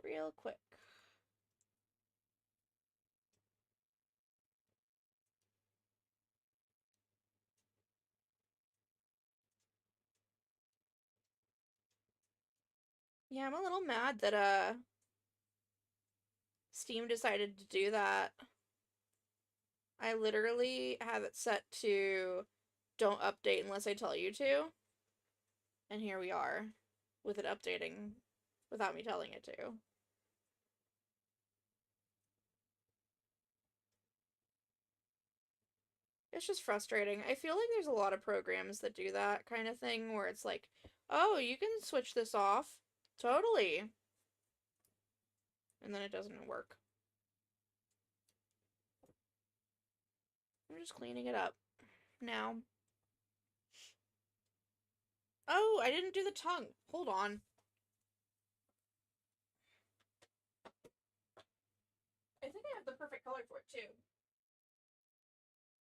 Speaker 1: real quick. Yeah, I'm a little mad that Steam decided to do that. I literally have it set to don't update unless I tell you to. And here we are with it updating without me telling it to. It's just frustrating. I feel like there's a lot of programs that do that kind of thing where it's like, oh, you can switch this off. Totally. And then it doesn't work. I'm just cleaning it up now. Oh, I didn't do the tongue. Hold on. I think I have the perfect color for it too.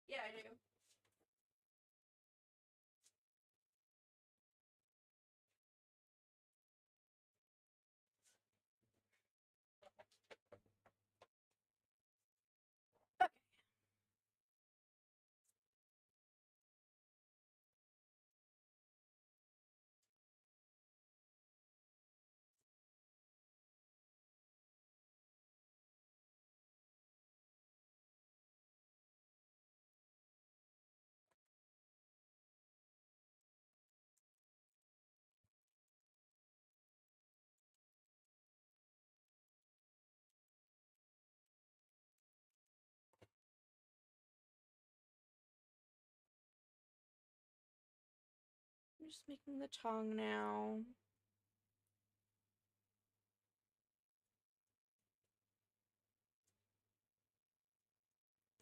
Speaker 1: Yeah, I do. I'm just making the tongue now.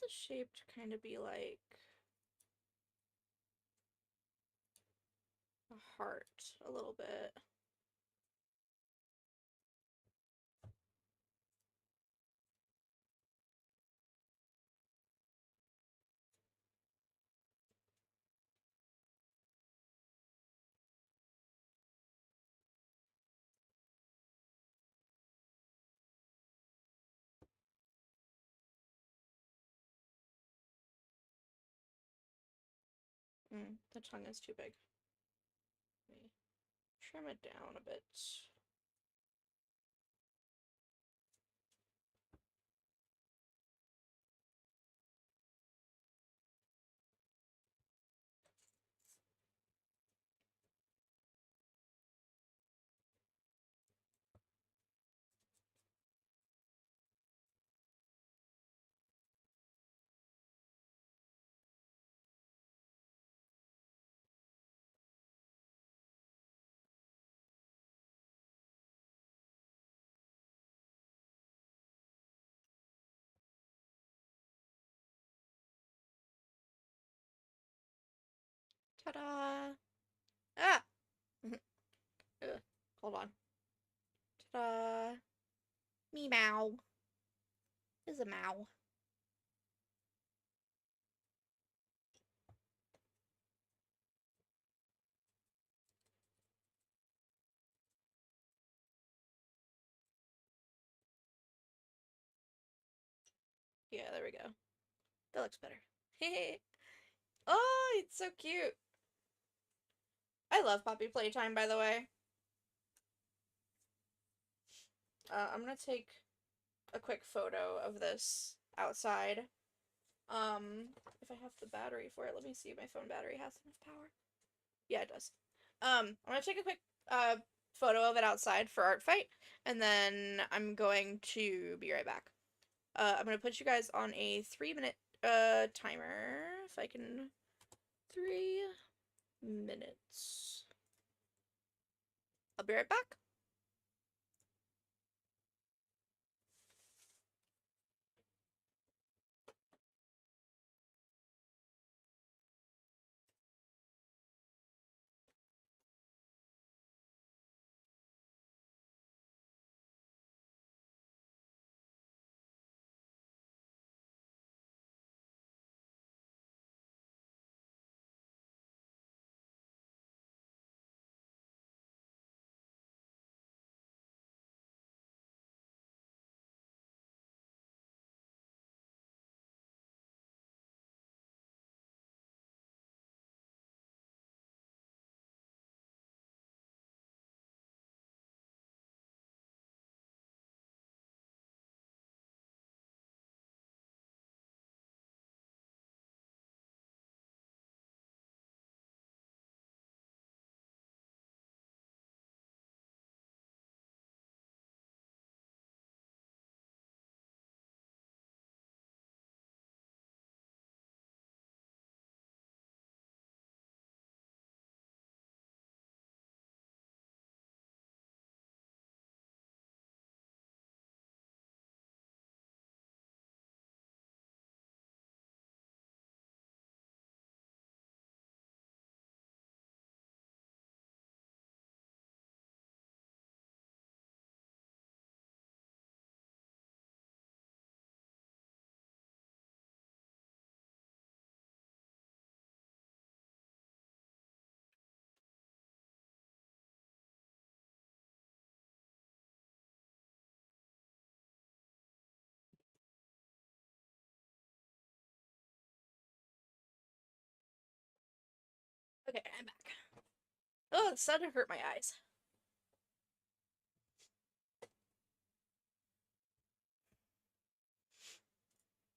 Speaker 1: The shape to kind of be like a heart a little bit. The tongue is too big. Let me trim it down a bit. Ta-da! Ah! Ugh. Hold on. Ta-da! Me meow. Is a meow. Yeah, there we go. That looks better. Oh, it's so cute. I love puppy playtime, by the way. I'm gonna take a quick photo of this outside. If I have the battery for it, let me see if my phone battery has enough power. Yeah, it does. I'm gonna take a quick photo of it outside for Art Fight, and then I'm going to be right back. I'm gonna put you guys on a 3-minute timer, if I can. 3 minutes. I'll be right back. Okay, I'm back. Oh, the sun hurt my eyes.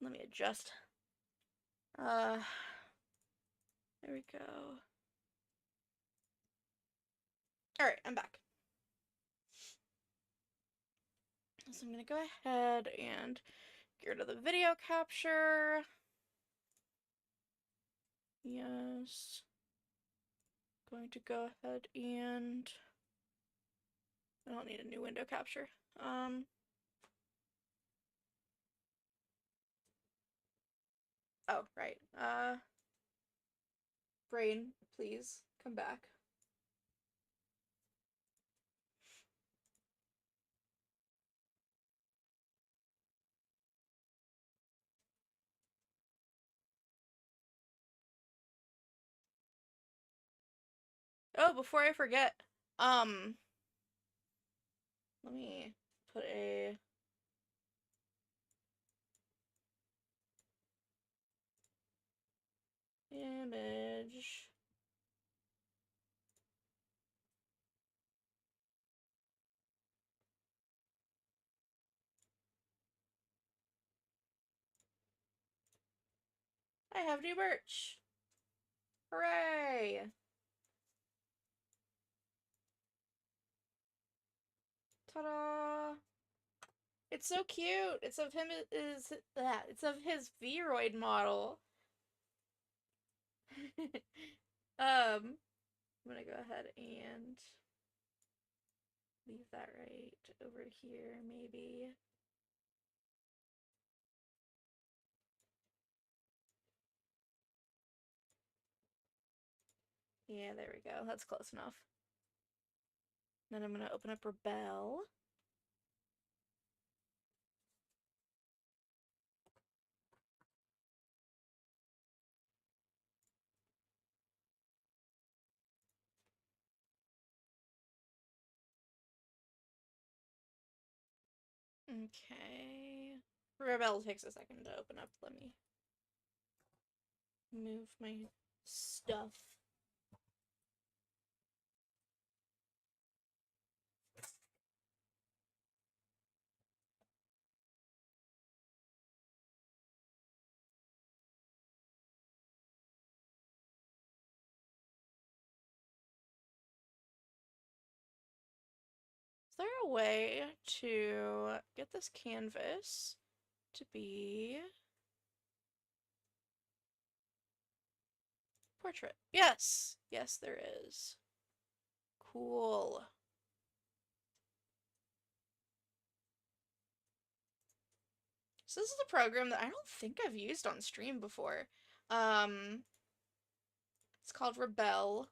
Speaker 1: Let me adjust. There we go. Alright, I'm back. So I'm gonna go ahead and get rid of the video capture. Yes. going to go ahead and I don't need a new window capture. Oh, right. Brain, please come back. Oh, before I forget, let me put a image. I have new merch. Hooray! Ta-da! It's so cute. It's of him is that. It's of his Vroid model. I'm gonna go ahead and leave that right over here, maybe. Yeah, there we go. That's close enough. Then I'm gonna open up Rebel. Okay. Rebel takes a second to open up. Let me move my stuff. Is there a way to get this canvas to be portrait? Yes! Yes, there is. Cool. So this is a program that I don't think I've used on stream before. It's called Rebel.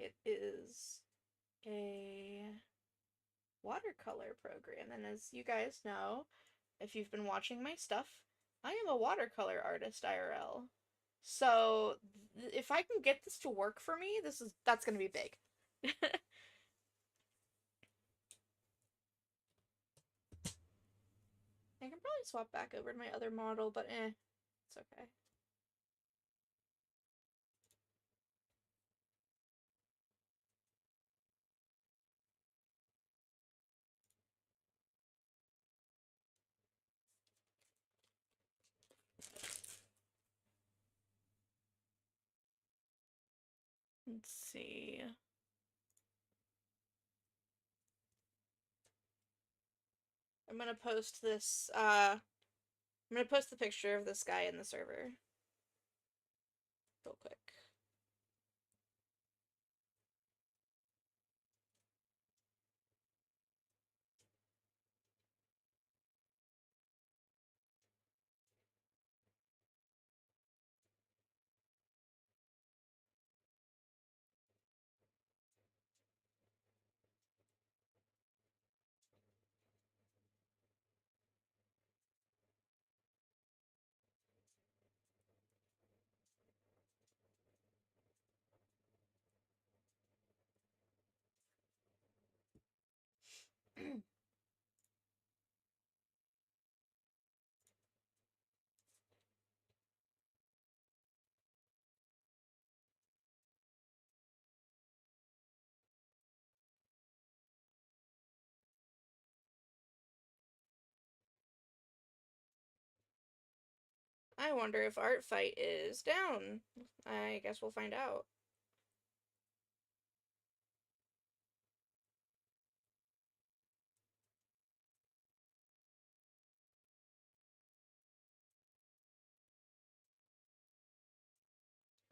Speaker 1: It is a watercolor program, and as you guys know, if you've been watching my stuff, I am a watercolor artist IRL. So if I can get this to work for me, that's gonna be big. I can probably swap back over to my other model, but it's okay. Let's see. I'm gonna post this, I'm gonna post the picture of this guy in the server. Real quick. I wonder if Art Fight is down. I guess we'll find out.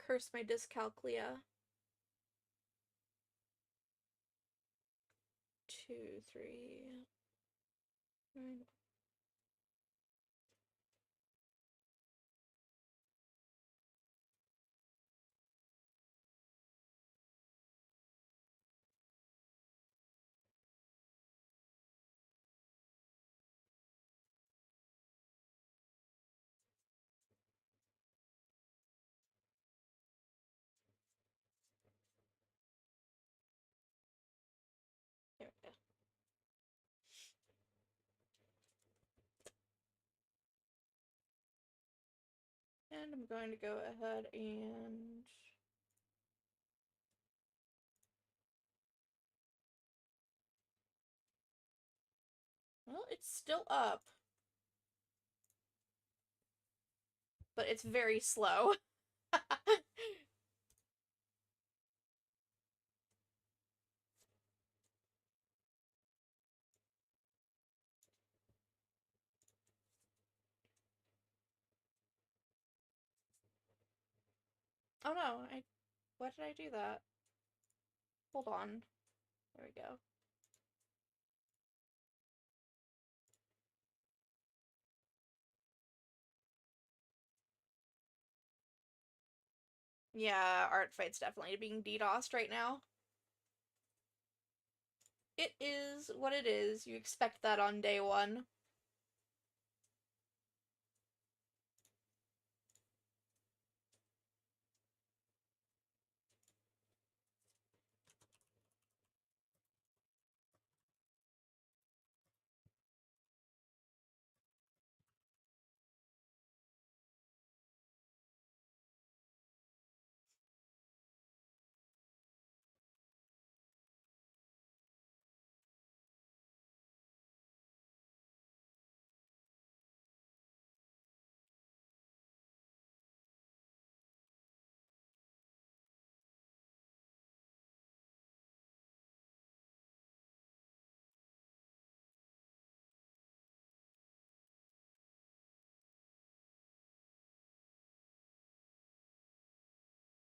Speaker 1: Curse my dyscalculia. 2, 3, 9. There we go. And I'm going to go ahead and well, it's still up. But it's very slow. Oh no, why did I do that? Hold on. There we go. Yeah, Art Fight's definitely being DDoSed right now. It is what it is. You expect that on day one.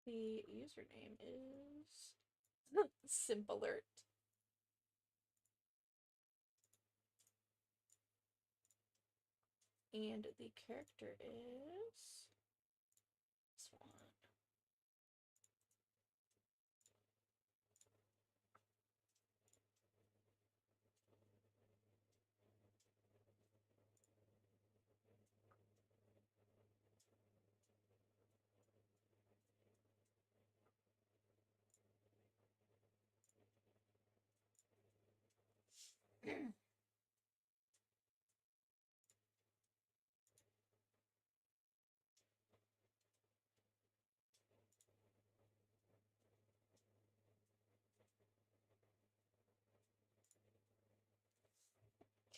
Speaker 1: The username is Simpalert. And the character is this one.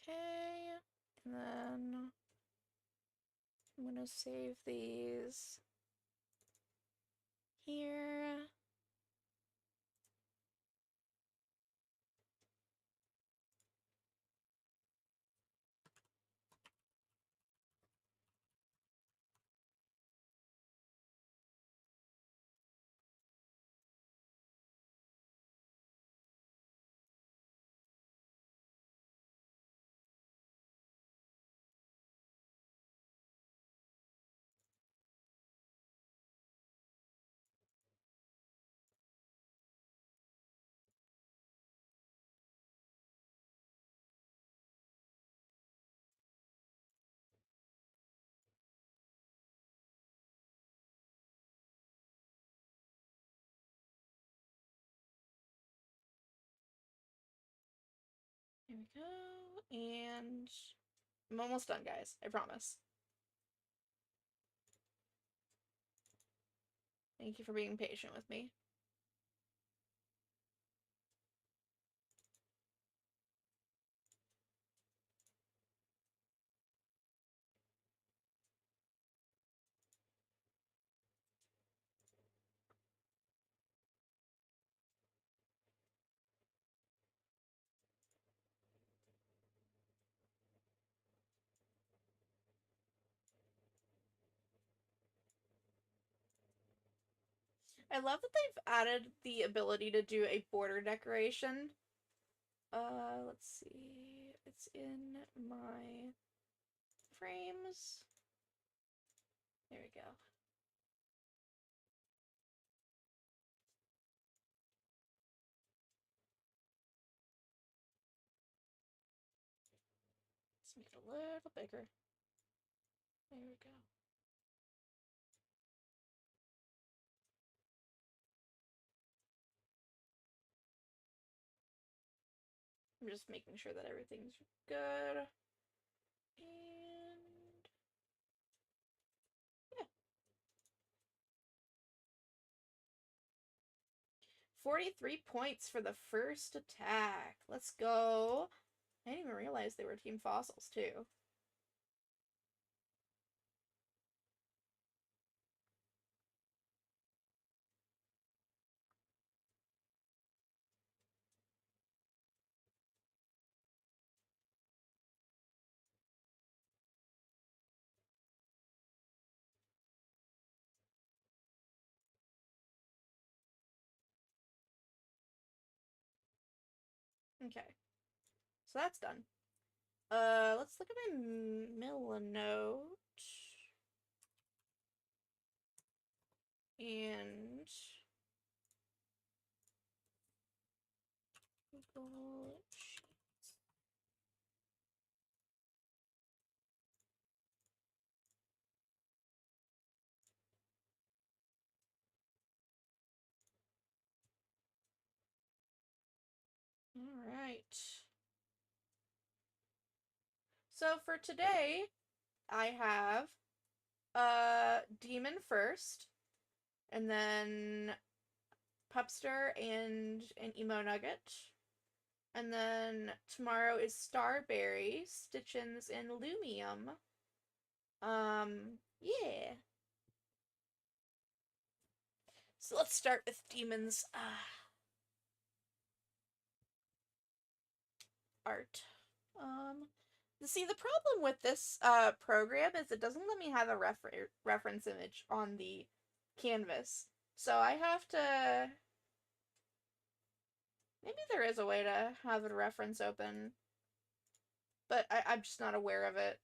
Speaker 1: Okay, and then I'm gonna save these here. There we go, and I'm almost done, guys. I promise. Thank you for being patient with me. I love that they've added the ability to do a border decoration. Let's see. It's in my frames. There we go. Let's make it a little bigger. There we go. I'm just making sure that everything's good. And yeah. 43 points for the first attack. Let's go. I didn't even realize they were Team Fossils, too. Okay. So that's done. Let's look at my Milanote. And Google Sheets. All right. So for today, I have Demon first, and then Pupster and an Emo Nugget. And then tomorrow is Starberry, Stitchins, and Lumium. Yeah. So let's start with Demons. Art. See, the problem with this program is it doesn't let me have a reference image on the canvas. So I have to... Maybe there is a way to have a reference open, but I'm just not aware of it.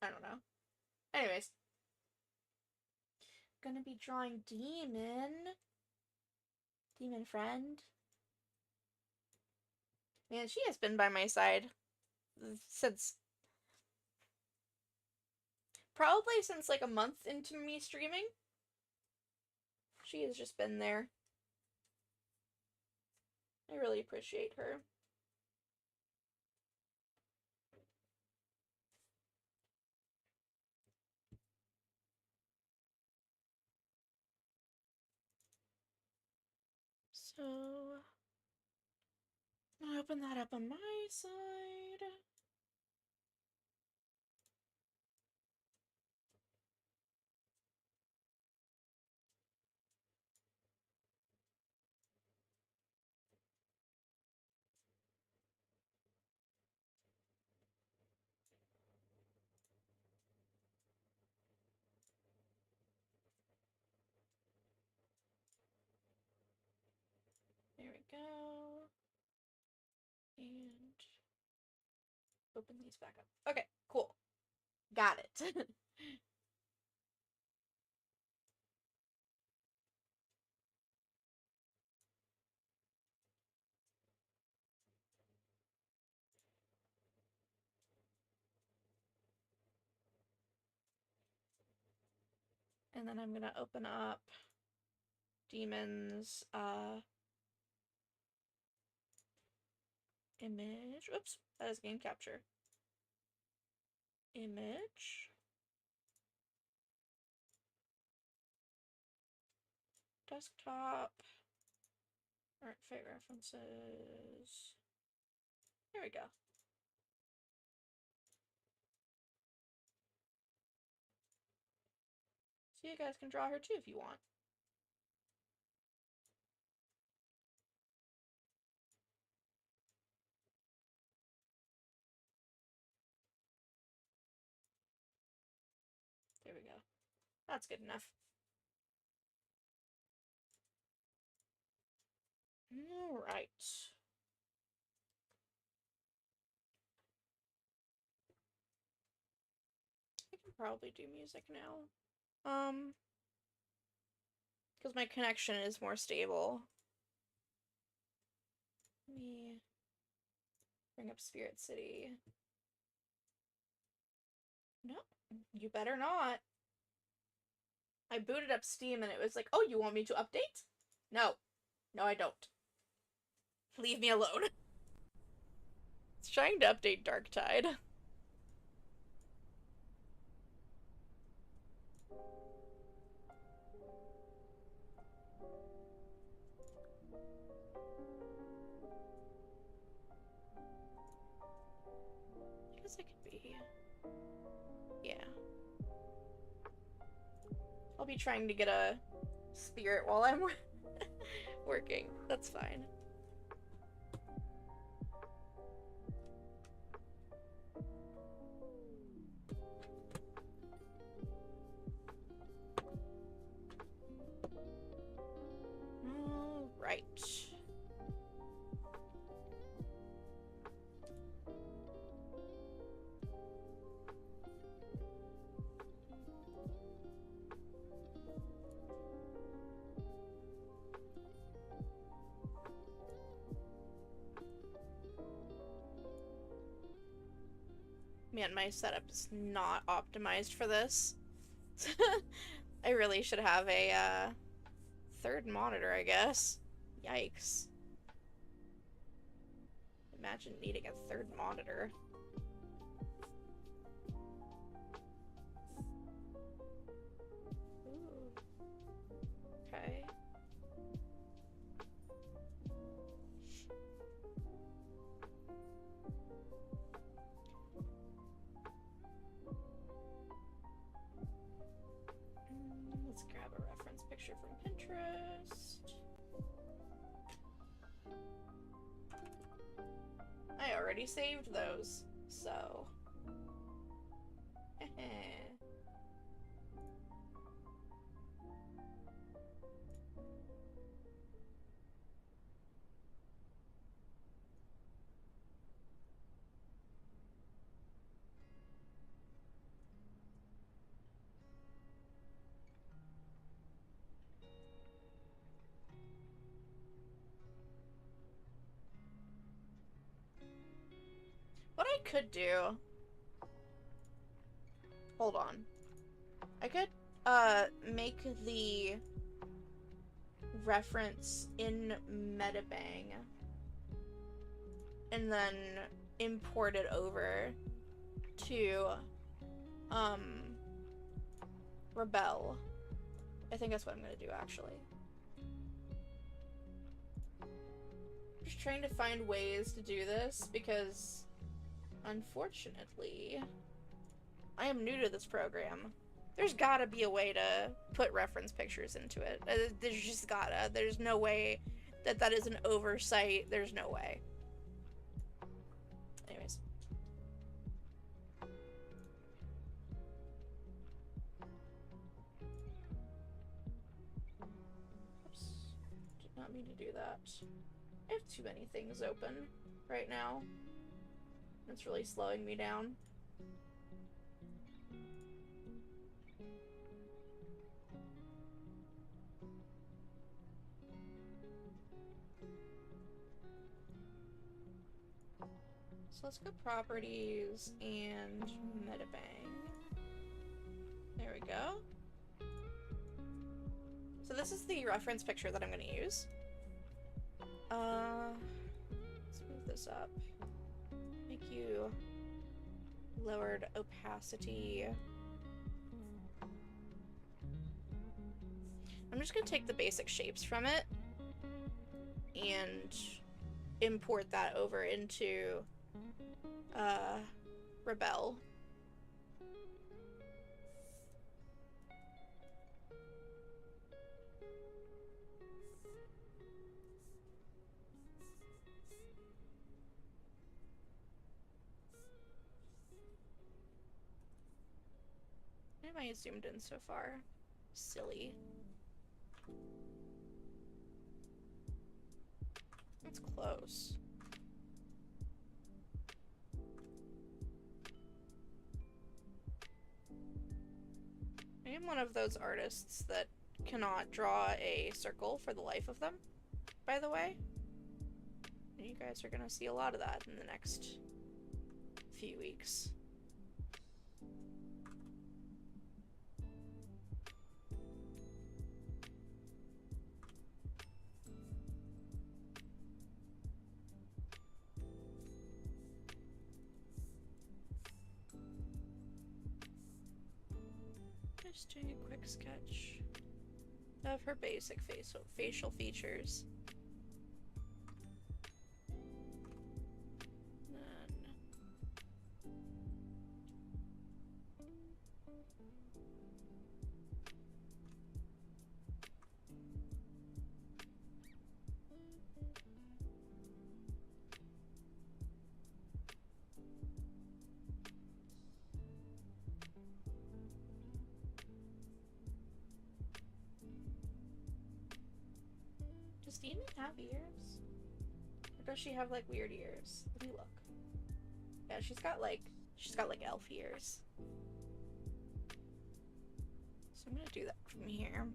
Speaker 1: I don't know. Anyways. Gonna be drawing Demon. Demon friend. Man, she has been by my side since... Probably since like a month into me streaming. She has just been there. I really appreciate her. So, I'm gonna open that up on my side. There we go. And open these back up. Okay, cool. Got it. And then I'm gonna open up Demon's image. Oops, that is game capture. Image. Desktop. Art Fate references. There we go. So you guys can draw her too if you want. There we go. That's good enough. Alright. I can probably do music now. Because my connection is more stable. Let me bring up Spirit City. No, you better not. I booted up Steam and it was like, oh, you want me to update? No. No, I don't. Leave me alone. It's trying to update Darktide. I guess I could be. Yeah. I'll be trying to get a spirit while I'm working. That's fine. All right. Man, my setup is not optimized for this. I really should have a third monitor, I guess. Yikes. Imagine needing a third monitor. Ooh. Okay. Let's grab a reference picture from Pinterest. I already saved those, so. What I could do... Hold on. I could, make the reference in Metabang and then import it over to, Rebel. I think that's what I'm gonna do, actually. Just trying to find ways to do this because, unfortunately, I am new to this program. There's gotta be a way to put reference pictures into it. There's just gotta. There's no way that that is an oversight. There's no way. Anyways. Oops. Did not mean to do that. I have too many things open right now. It's really slowing me down. So let's go properties and Metabang. There we go. So this is the reference picture that I'm going to use. Let's move this up. Make you lowered opacity. I'm just going to take the basic shapes from it and import that over into Rebel. Why am I zoomed in so far? Silly. It's close. I am one of those artists that cannot draw a circle for the life of them, by the way. And you guys are gonna see a lot of that in the next few weeks. Just doing a quick sketch of her basic facial features. Does Demon have ears? Or does she have like weird ears? Let me look. Yeah, she's got like elf ears. So I'm gonna do that from here.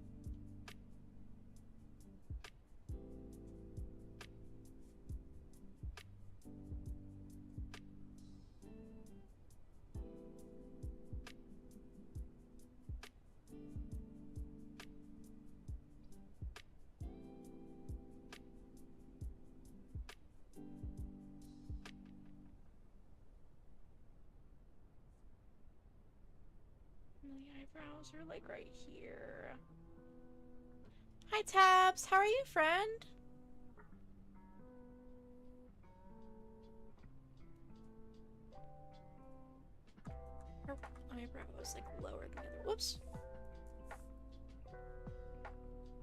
Speaker 1: The eyebrows are like right here. Hi Tabs, how are you, friend? Her eyebrow is like lower than the other. Whoops.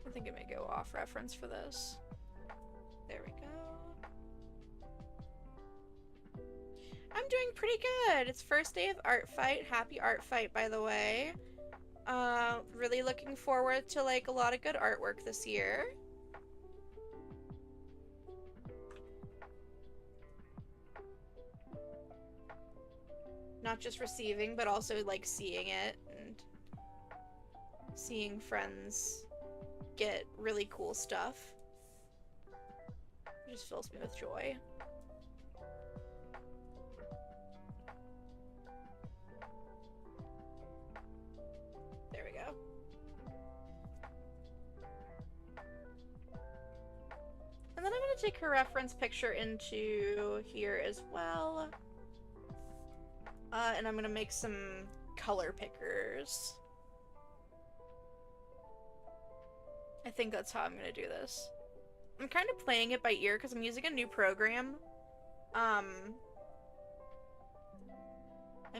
Speaker 1: I think it may go off reference for this. There we go. I'm doing pretty good. It's first day of art fight. Happy art fight, by the way. Really looking forward to like a lot of good artwork this year. Not just receiving, but also like seeing it and seeing friends get really cool stuff. It just fills me with joy. There we go. And then I'm gonna take her reference picture into here as well. And I'm gonna make some color pickers. I think that's how I'm gonna do this. I'm kind of playing it by ear because I'm using a new program. I'm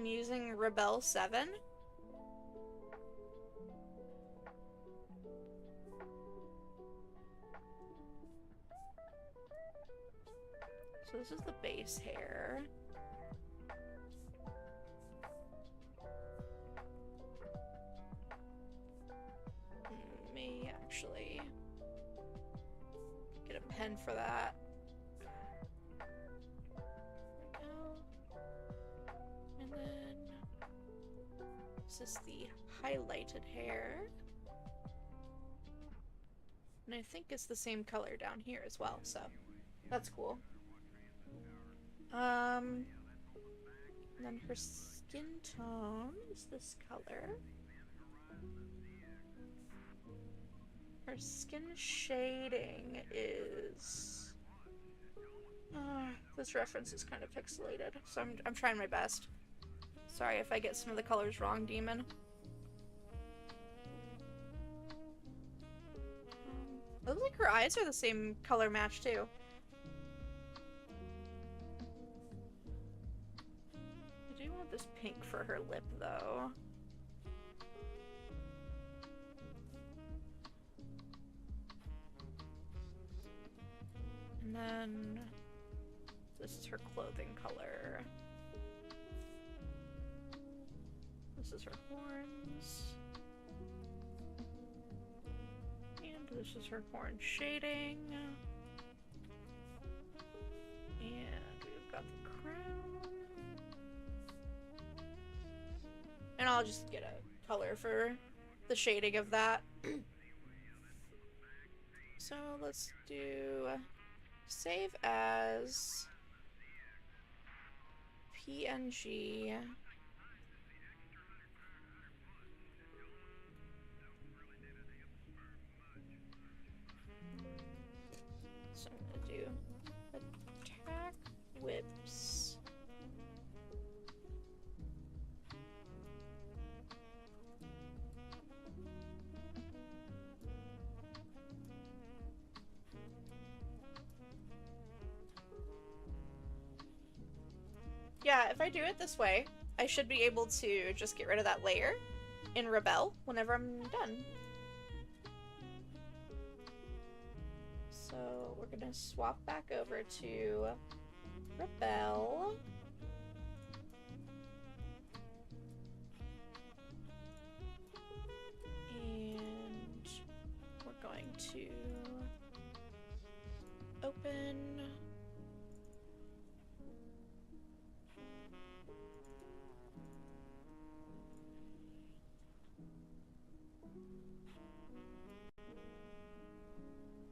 Speaker 1: using Rebel 7. So this is the base hair. May actually get a pen for that. There we go. And then this is the highlighted hair. And I think it's the same color down here as well, so that's cool. And then her skin tone is this color. Her skin shading is... this reference is kind of pixelated, so I'm trying my best. Sorry if I get some of the colors wrong, Demon. It looks like her eyes are the same color match, too. I do want this pink for her lip, though. And then this is her clothing color. This is her horns. And this is her horn shading. got the crown. And I'll just get a color for the shading of that. So let's do save as PNG. So I'm gonna do attack whips. Yeah, if I do it this way, I should be able to just get rid of that layer in Rebel whenever I'm done. So we're gonna swap back over to Rebel. And we're going to open.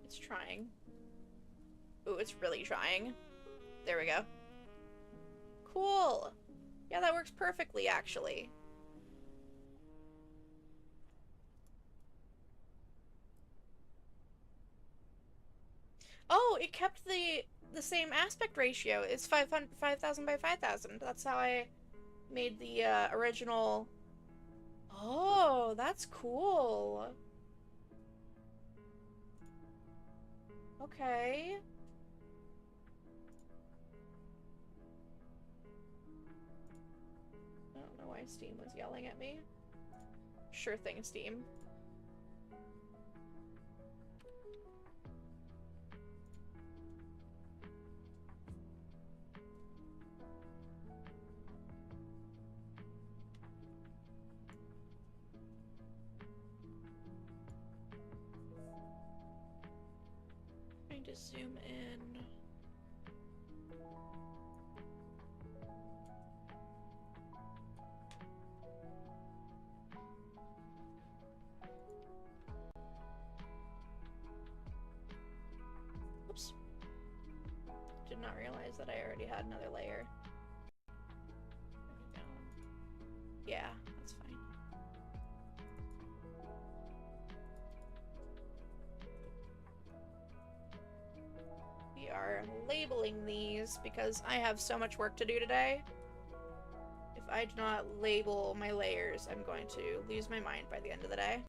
Speaker 1: It's trying. Ooh, it's really trying. There we go. Cool. Yeah, that works perfectly, actually. Oh, it kept the same aspect ratio. It's 5,000 by 5,000. That's how I made the original. Oh, that's cool. Okay. I don't know why Steam was yelling at me. Sure thing, Steam. Trying to zoom in. Oops. Did not realize that I already had another layer. There we go. Yeah, that's fine. We are labeling these because I have so much work to do today. If I do not label my layers, I'm going to lose my mind by the end of the day.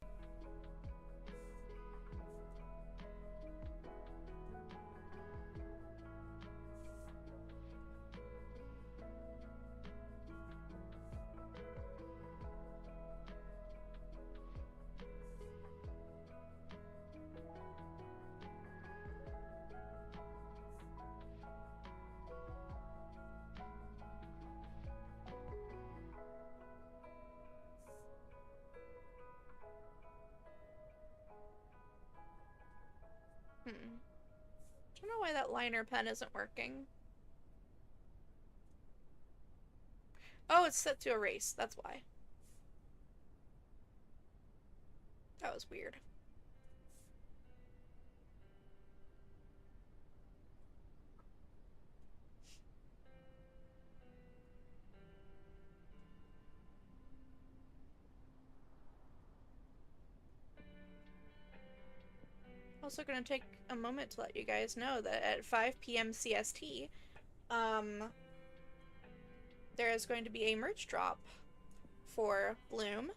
Speaker 1: Don't know why that liner pen isn't working. Oh, it's set to erase. That's why. That was weird. Also gonna take a moment to let you guys know that at 5 p.m. CST, there is going to be a merch drop for Bloom.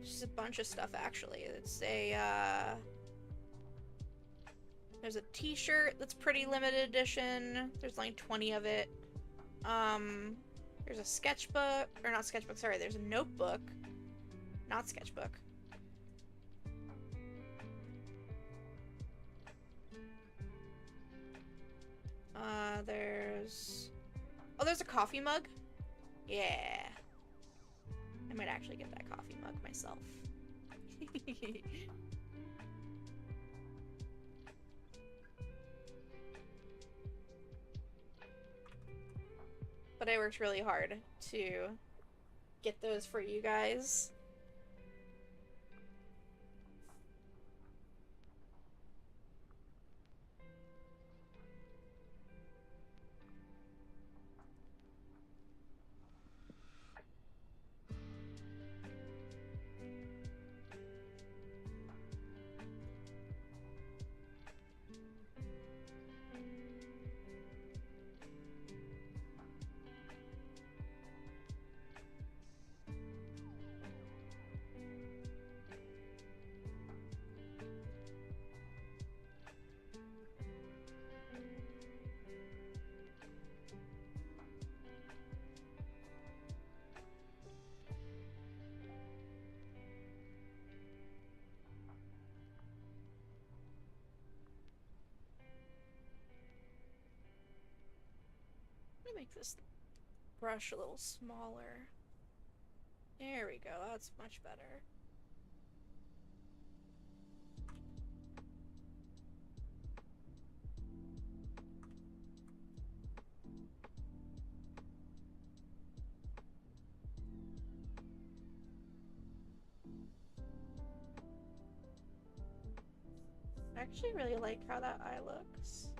Speaker 1: Just a bunch of stuff, actually. It's a, there's a t-shirt that's pretty limited edition. There's only 20 of it. There's a sketchbook, or not sketchbook, sorry, there's a notebook. Not sketchbook. There's... Oh, there's a coffee mug? Yeah. I might actually get that coffee mug myself. but I worked really hard to get those for you guys. Let me make this brush a little smaller. There we go, that's much better. I actually really like how that eye looks.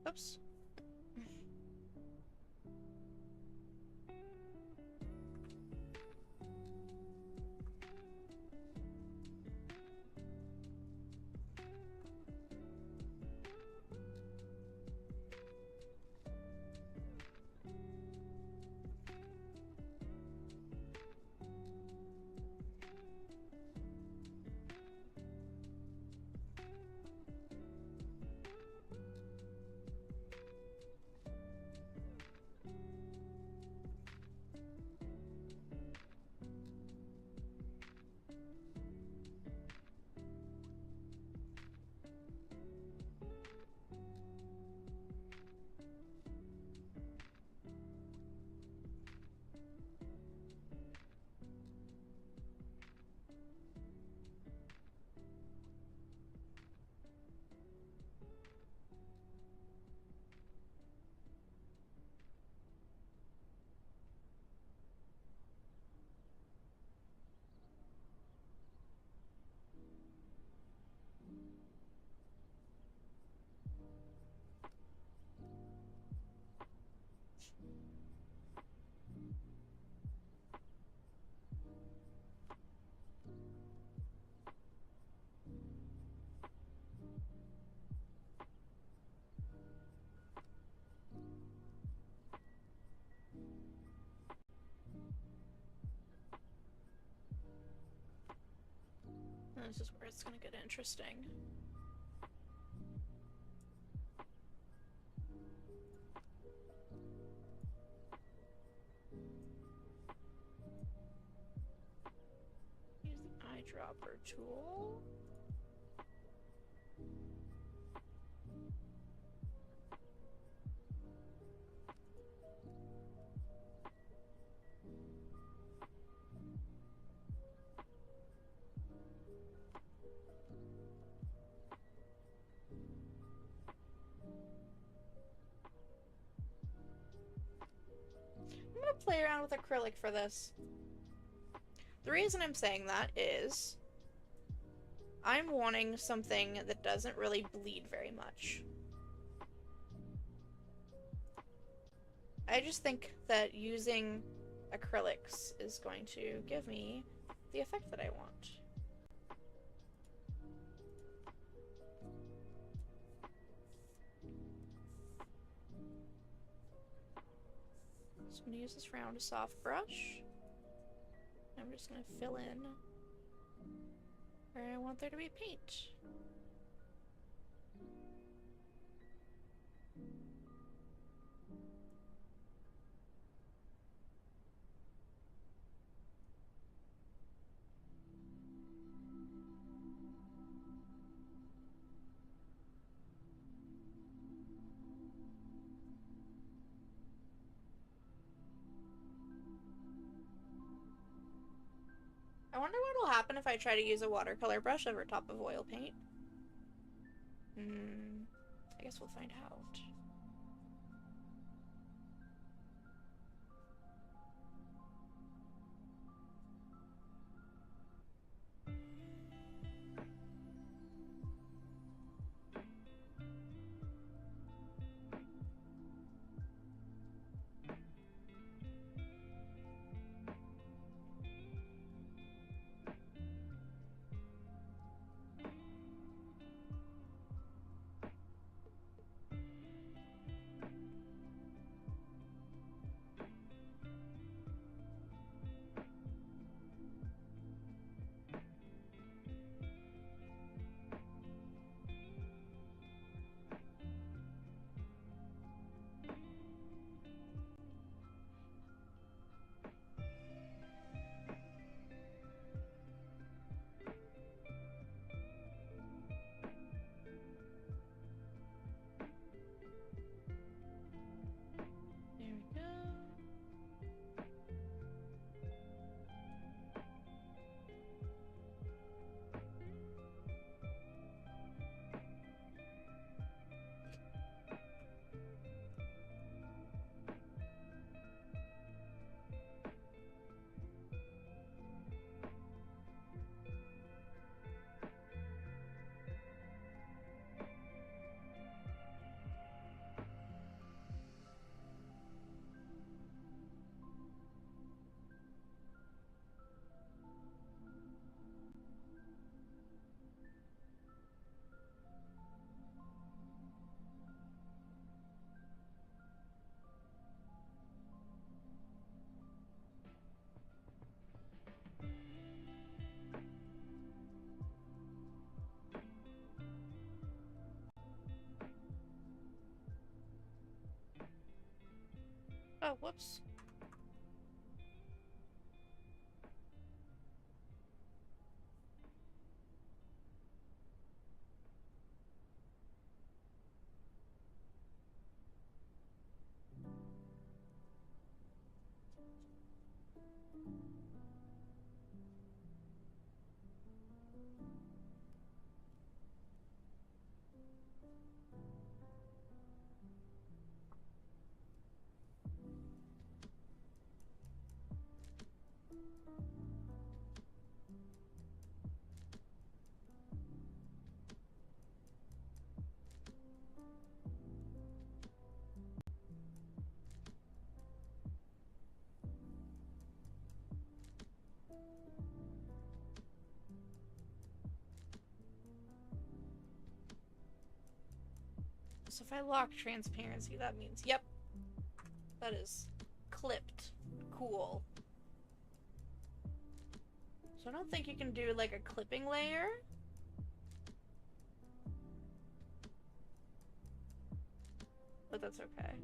Speaker 1: Oops. This is where it's gonna get interesting. Use the eyedropper tool. I'm gonna play around with acrylic for this. The reason I'm saying that is I'm wanting something that doesn't really bleed very much. I just think that using acrylics is going to give me the effect that I want. So I'm gonna use this round soft brush. I'm just gonna fill in where I want there to be paint. I wonder what will happen if I try to use a watercolor brush over top of oil paint. I guess we'll find out. Oh, whoops. So if I lock transparency, that means, yep, that is clipped. Cool. So I don't think you can do like a clipping layer. But that's okay.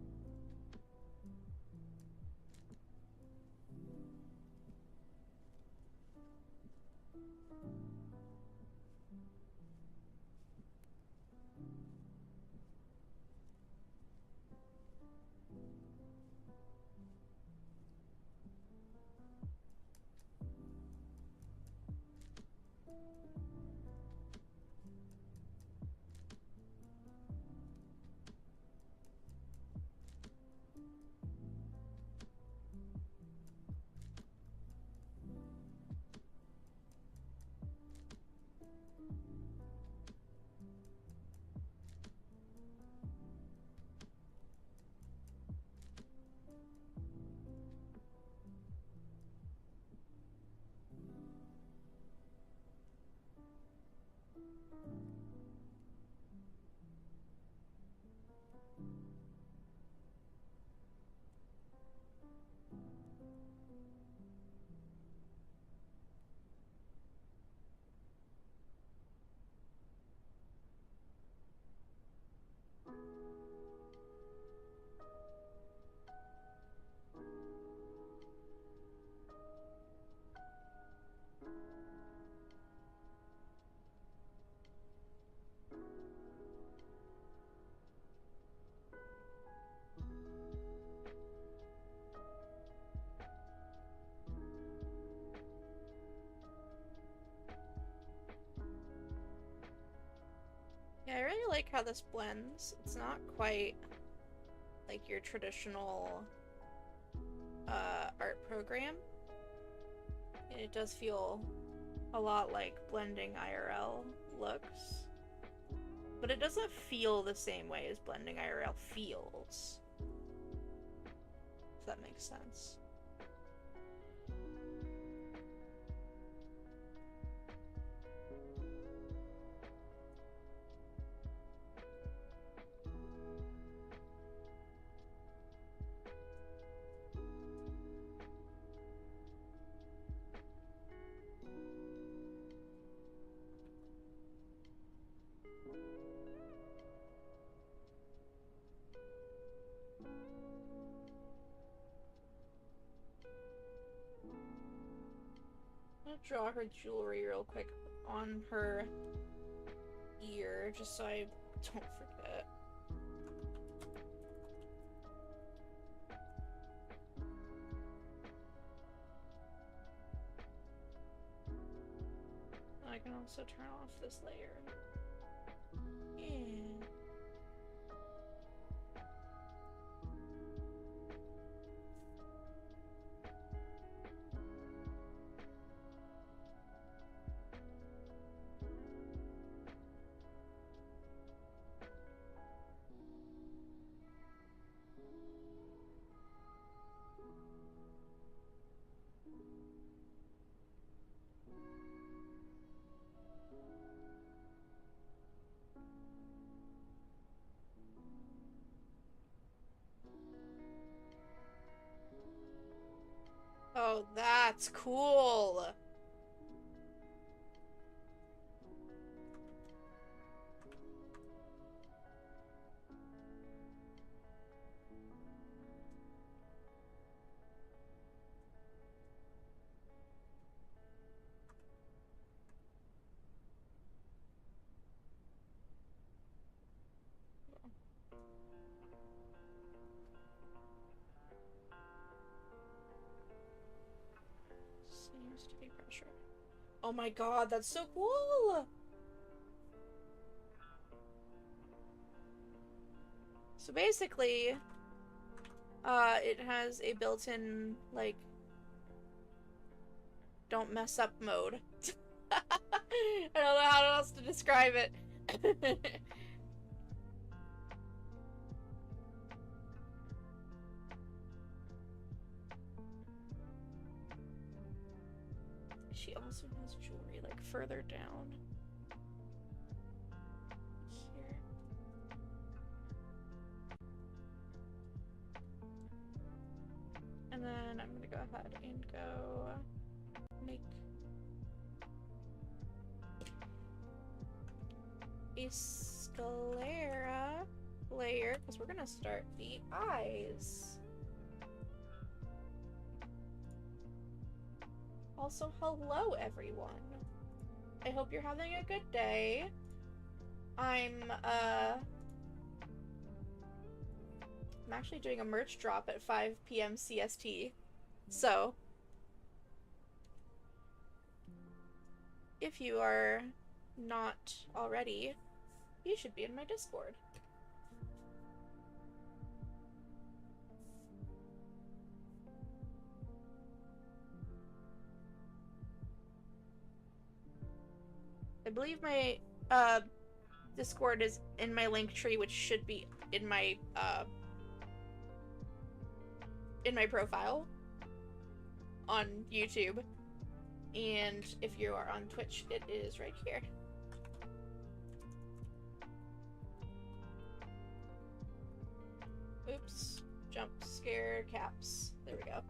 Speaker 1: Yeah, I really like how this blends. It's not quite like your traditional art program. And it does feel a lot like blending IRL looks. But it doesn't feel the same way as blending IRL feels. If that makes sense. I'm gonna draw her jewelry real quick on her ear, just so I don't forget. I can also turn off this layer. Yeah. Oh, that's cool. Oh my god, that's so cool! So basically, it has a built-in, like, don't mess up mode. I don't know how else to describe it. She also has jewelry, like, further down. Here. And then I'm gonna go ahead and go make a sclera layer, because we're gonna start the eyes. Also, hello everyone. I hope you're having a good day. I'm actually doing a merch drop at 5 p.m. CST. So, if you are not already, you should be in my Discord. I believe my Discord is in my link tree, which should be in my profile on YouTube. And if you are on Twitch, it is right here. Oops. Jump scare caps. There we go.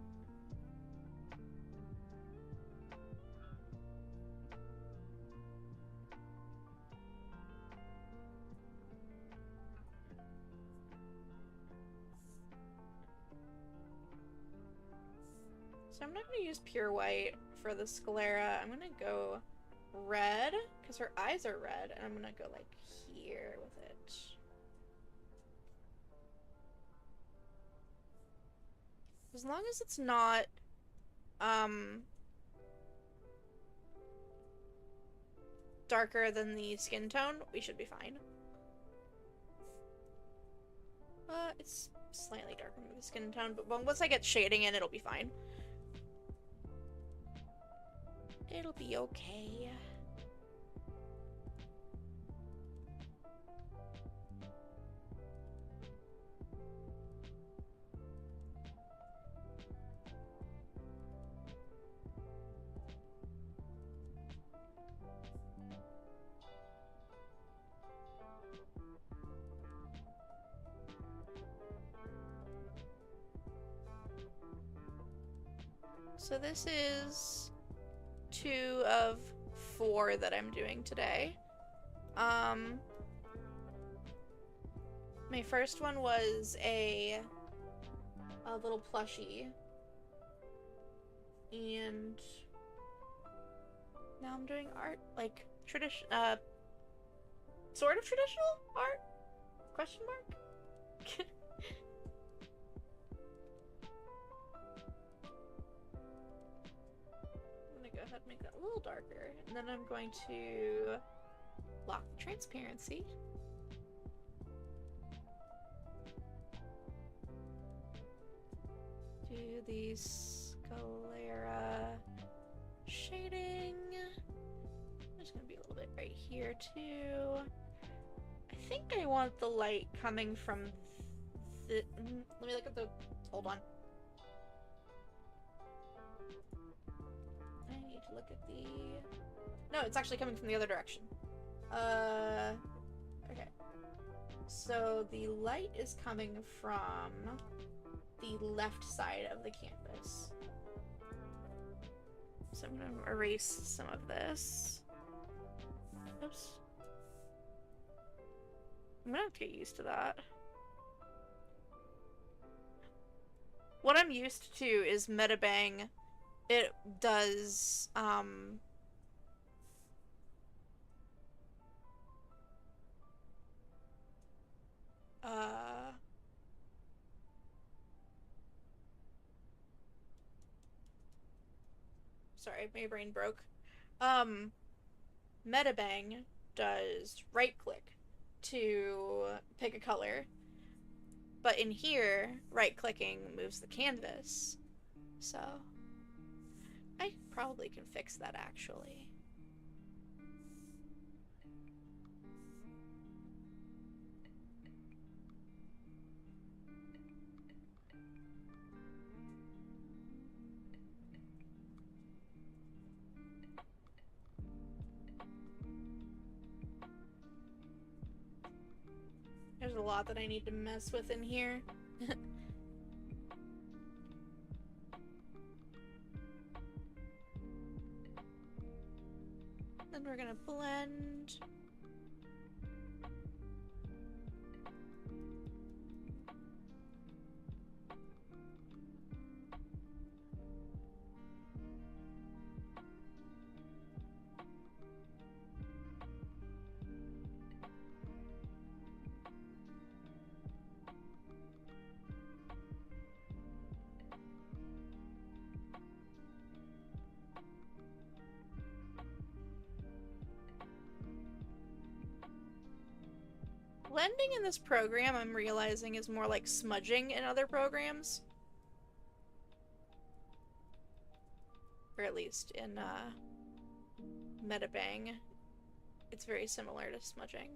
Speaker 1: So I'm not going to use pure white for the sclera. I'm going to go red, because her eyes are red, and I'm going to go, like, here with it. As long as it's not, darker than the skin tone, we should be fine. It's slightly darker than the skin tone, but once I get shading in, it'll be fine. It'll be okay. So this is 2 of 4 that I'm doing today. My first one was a little plushie. And now I'm doing art, like, sort of traditional art? Question mark? I'm gonna go ahead and make that a little darker, and then I'm going to lock the transparency. Do the sclera shading. There's gonna be a little bit right here too. I think I want the light coming from the. Let me look at the. Hold on. I need to look at the. No, it's actually coming from the other direction. Okay. So the light is coming from the left side of the canvas. So I'm gonna erase some of this. Oops. I'm gonna have to get used to that. What I'm used to is Metabang. It does, sorry, my brain broke. Um, Metabang does right click to pick a color, but in here, right clicking moves the canvas. So, I probably can fix that actually. There's a lot that I need to mess with in here. Then we're gonna blend. Blending in this program, I'm realizing, is more like smudging in other programs. Or at least in Metabang, it's very similar to smudging.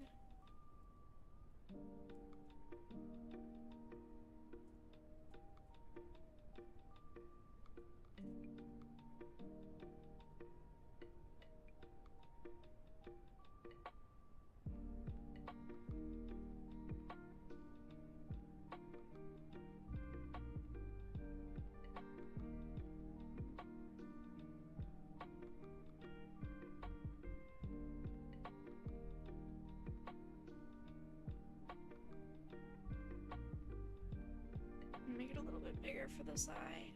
Speaker 1: Make it a little bit bigger for this eye.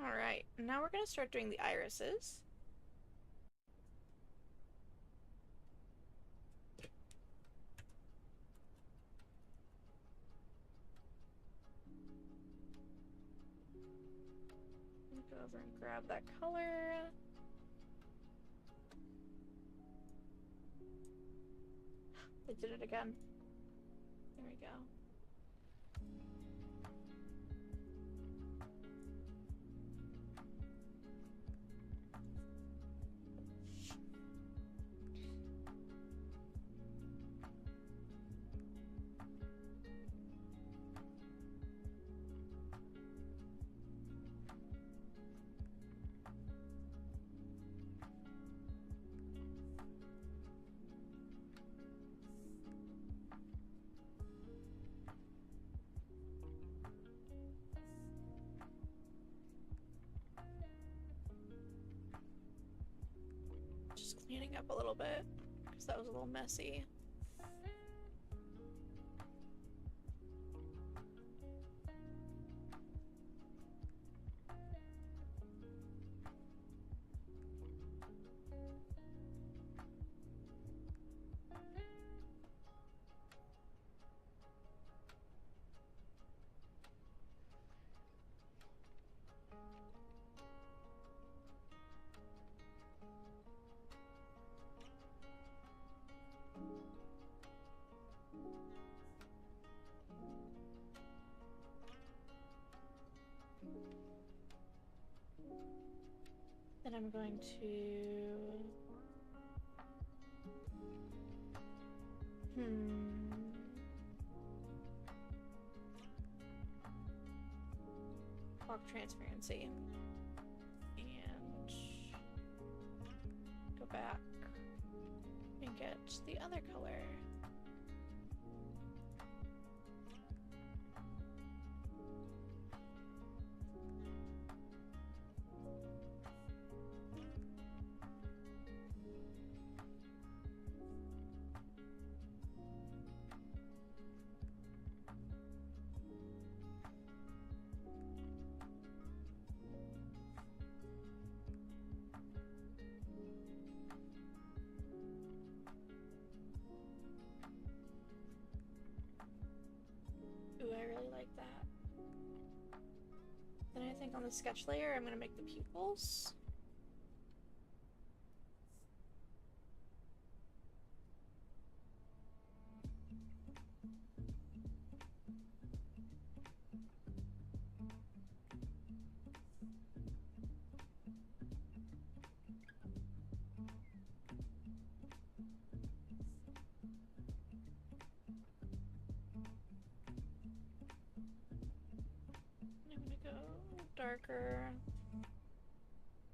Speaker 1: Alright, now we're gonna start doing the irises. Go over and grab that color. They did it again. There we go. Just cleaning up a little bit, because that was a little messy. Then I'm going to... Clock transparency. And go back and get the other color. Ooh, I really like that. Then I think on the sketch layer, I'm gonna make the pupils. I'm gonna go darker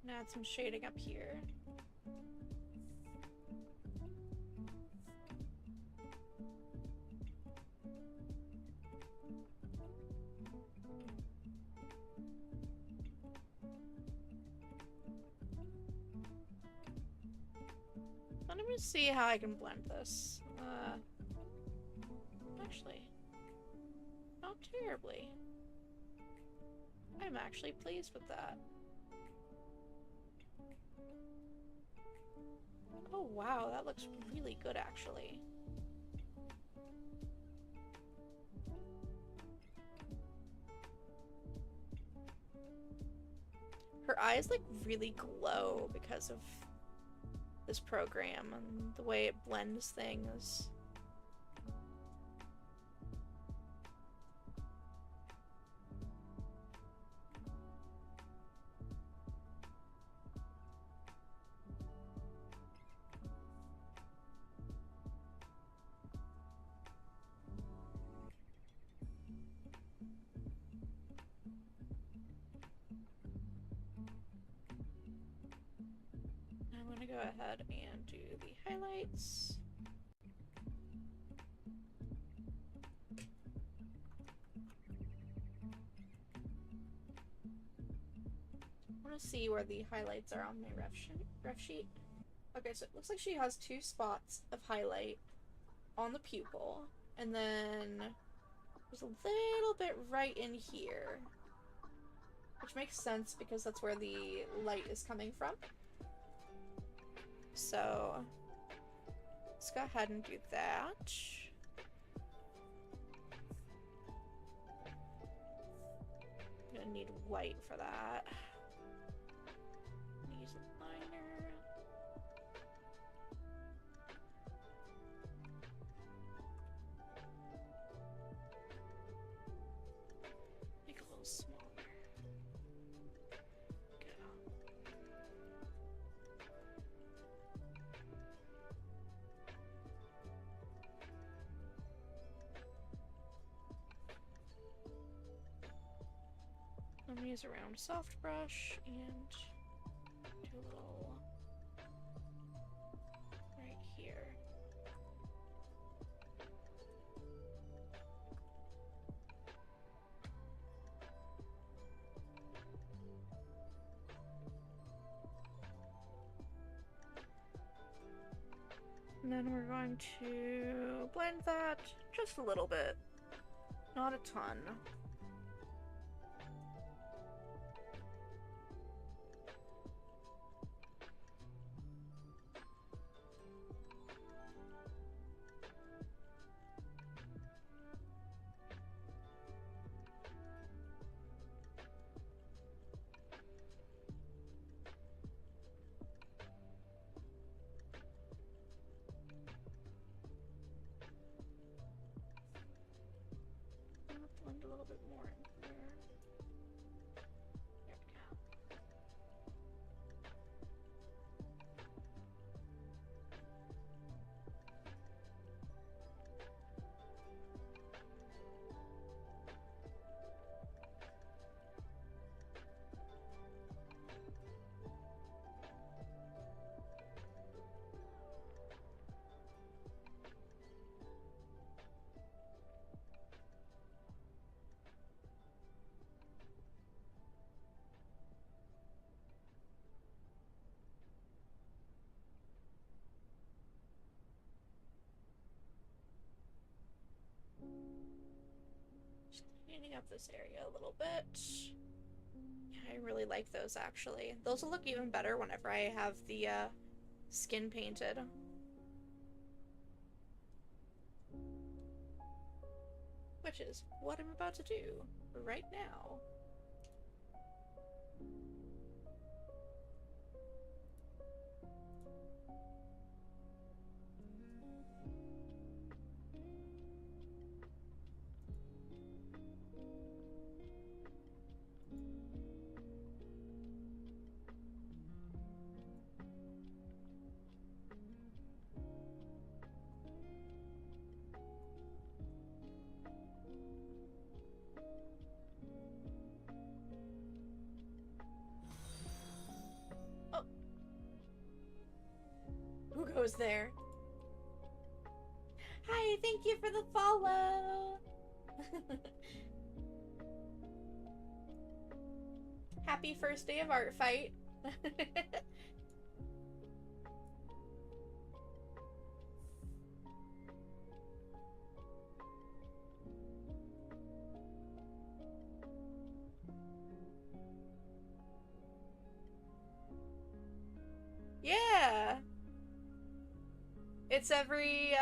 Speaker 1: and add some shading up here. Let me see how I can blend this. Actually, not terribly. I'm actually pleased with that. Oh wow, that looks really good actually. Her eyes like really glow because of this program and the way it blends things. I'm gonna go ahead and do the highlights. I want to see where the highlights are on my ref sheet. Okay, so it looks like she has 2 spots of highlight on the pupil, and then there's a little bit right in here, which makes sense because that's where the light is coming from. So let's go ahead and do that. I'm gonna need white for that. Use a liner. Make it a little smaller. Go. I'm gonna use a round soft brush and do a little right here. And then we're going to blend that just a little bit, not a ton. Blend a little bit more in here. There we go. cleaning up this area a little bit. Yeah, I really like those actually. Those will look even better whenever I have the skin painted. Which is what I'm about to do right now. Who goes there? Hi, thank you for the follow! Happy first day of art fight. Yeah! It's every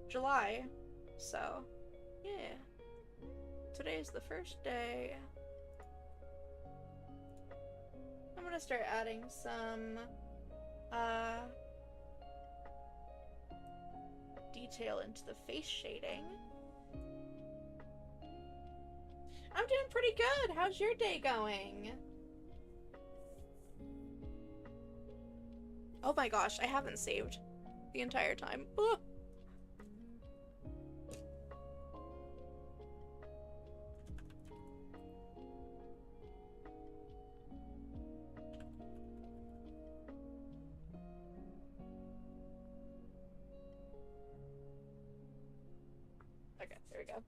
Speaker 1: July, so yeah. Today's the first day. I'm gonna start adding some detail into the face shading. I'm doing pretty good. How's your day going? Oh my gosh, I haven't saved the entire time. Ugh. Okay, there we go.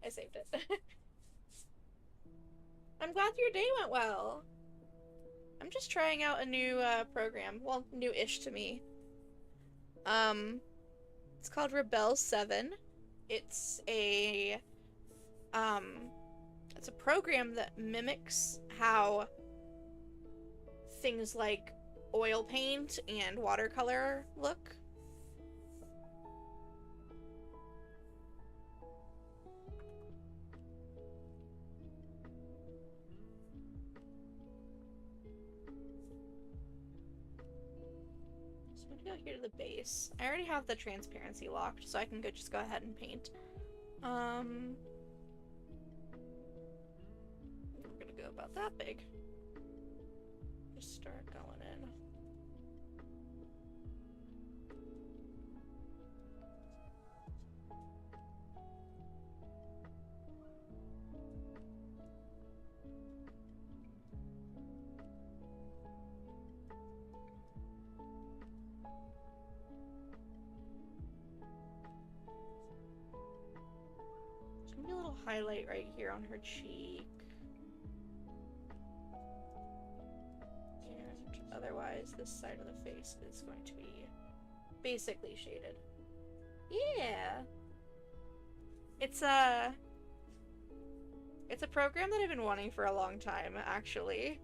Speaker 1: I saved it. I'm glad your day went well. I'm just trying out a new program. Well, new-ish to me. It's called Rebel 7. It's a program that mimics how things like oil paint and watercolor look. So I'm gonna go here to the base. I already have the transparency locked, so I can just go ahead and paint. We're gonna go about that big. Just start going in. There's gonna be a little highlight right here on her cheek. And otherwise, this side of the face is going to be basically shaded. Yeah! It's a program that I've been wanting for a long time, actually.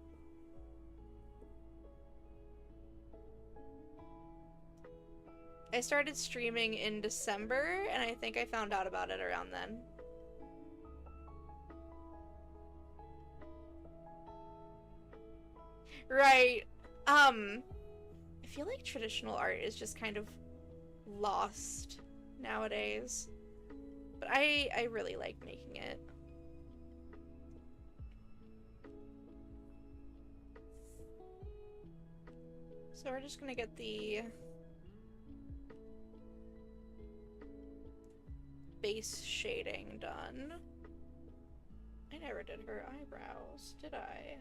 Speaker 1: I started streaming in December, and I think I found out about it around then. Right. I feel like traditional art is just kind of lost nowadays. But I really like making it. So we're just gonna get the base shading done. I never did her eyebrows, did I?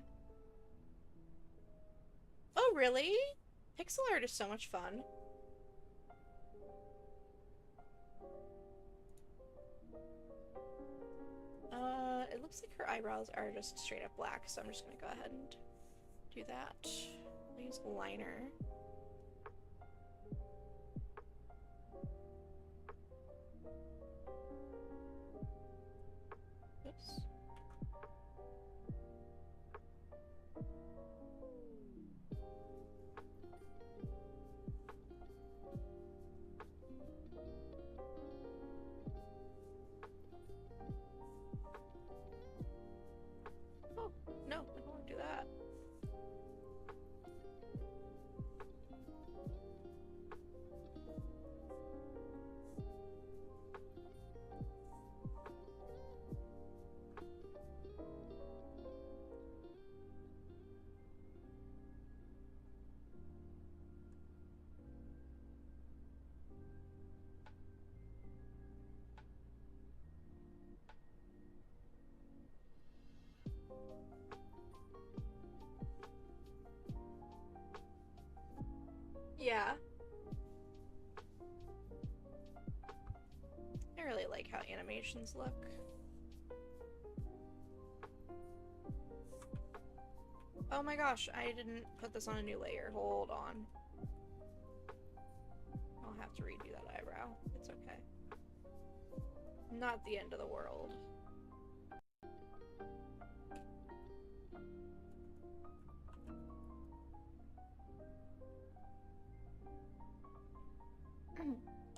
Speaker 1: Oh, really? Pixel art is so much fun. It looks like her eyebrows are just straight up black, so I'm just gonna go ahead and do that. I'll use liner. how animations look. Oh my gosh, I didn't put this on a new layer. Hold on. I'll have to redo that eyebrow. It's okay. Not the end of the world.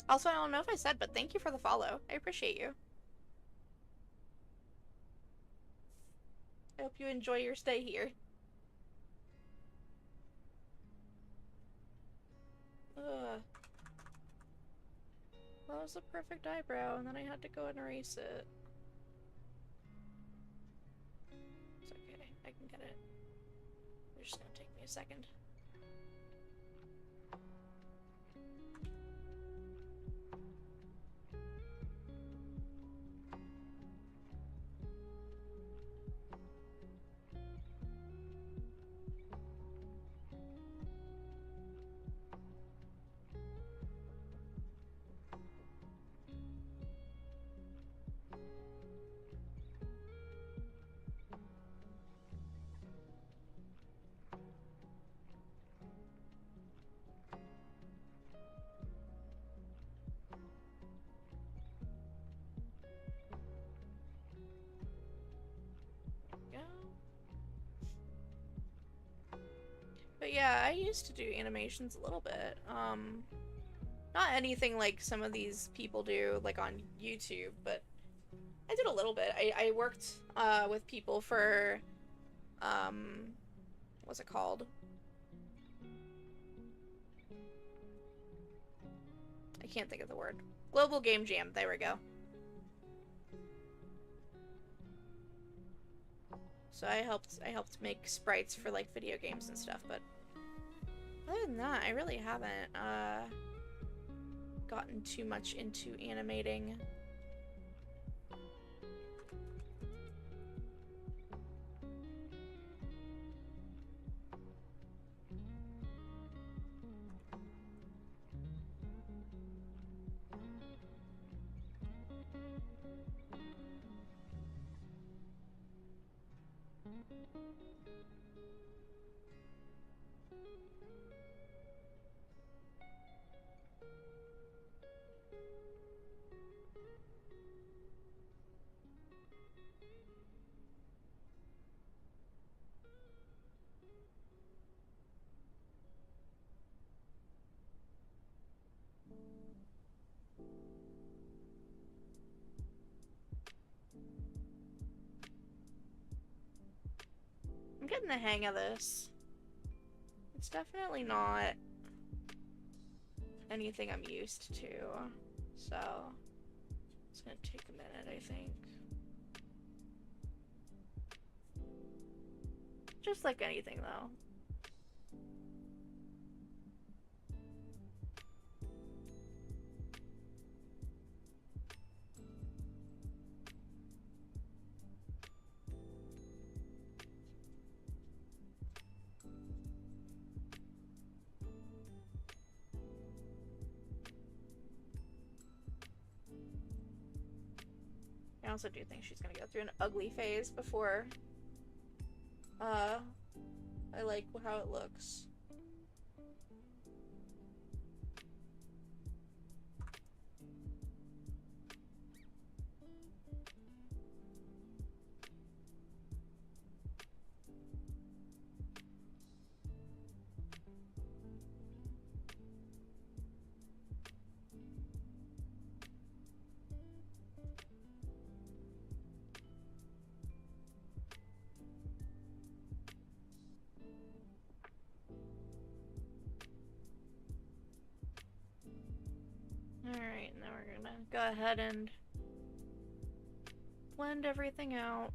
Speaker 1: Also, I don't know if I said, but thank you for the follow. I appreciate you. I hope you enjoy your stay here. Ugh. That was the perfect eyebrow, and then I had to go and erase it. It's okay, I can get it. It's just gonna take me a second. But yeah, I used to do animations a little bit. Not anything like some of these people do, like on YouTube, but I did a little bit. I worked with people for, what's it called? I can't think of the word. Global Game Jam, there we go. So I helped make sprites for like video games and stuff, but other than that, I really haven't gotten too much into animating. I'm getting the hang of this. It's definitely not anything I'm used to, so it's gonna take a minute, I think. Just like anything, though. I also do think she's gonna go through an ugly phase before I like how it looks. Alright, now we're gonna go ahead and blend everything out.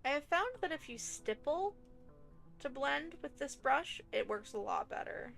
Speaker 1: I have found that if you stipple to blend with this brush, it works a lot better.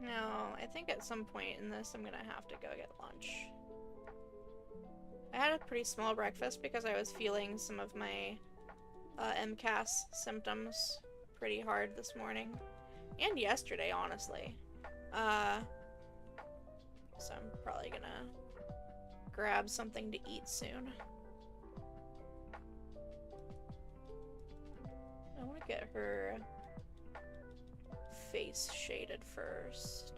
Speaker 1: No, I think at some point in this I'm gonna have to go get lunch. I had a pretty small breakfast because I was feeling some of my MCAS symptoms pretty hard this morning. And yesterday, honestly. So I'm probably gonna grab something to eat soon. I want to get her face shaded first.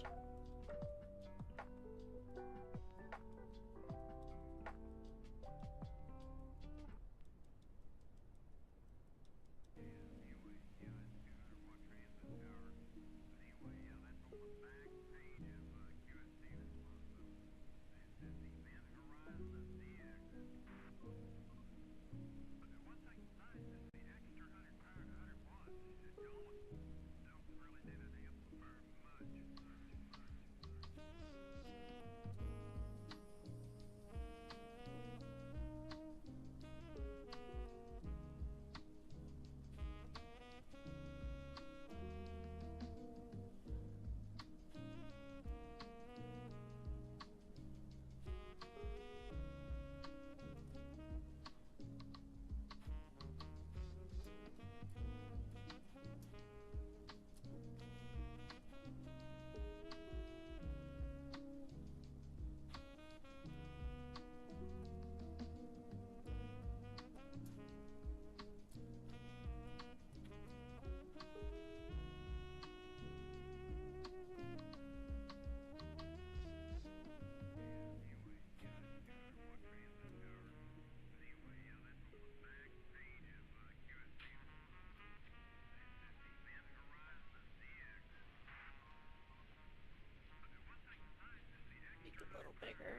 Speaker 1: Make it a little bigger.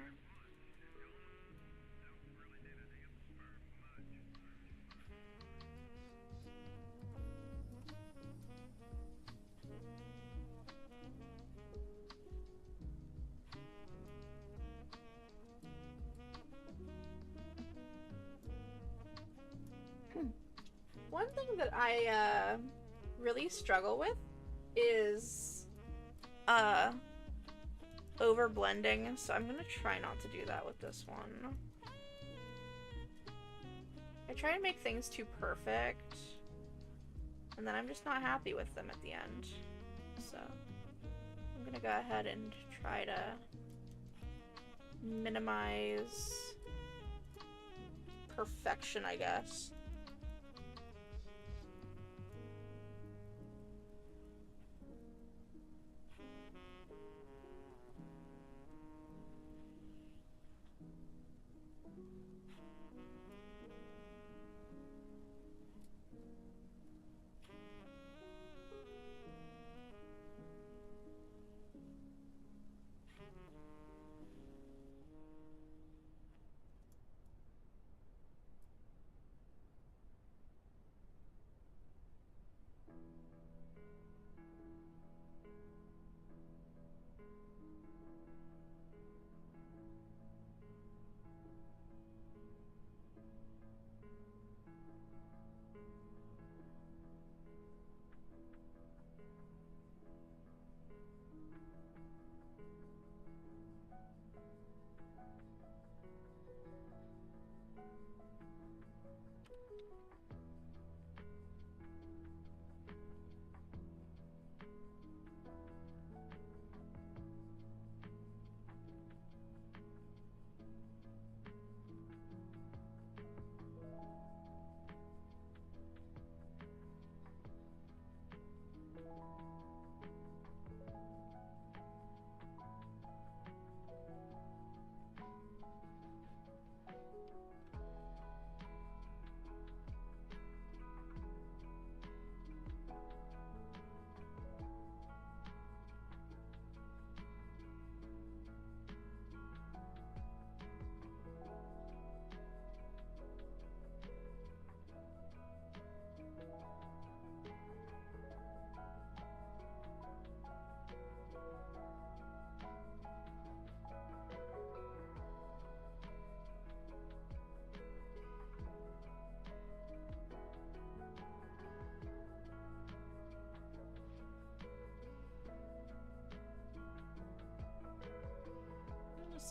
Speaker 1: One thing that I really struggle with is over blending, so I'm gonna try not to do that with this one. I try to make things too perfect, and then I'm just not happy with them at the end. So I'm gonna go ahead and try to minimize perfection, I guess.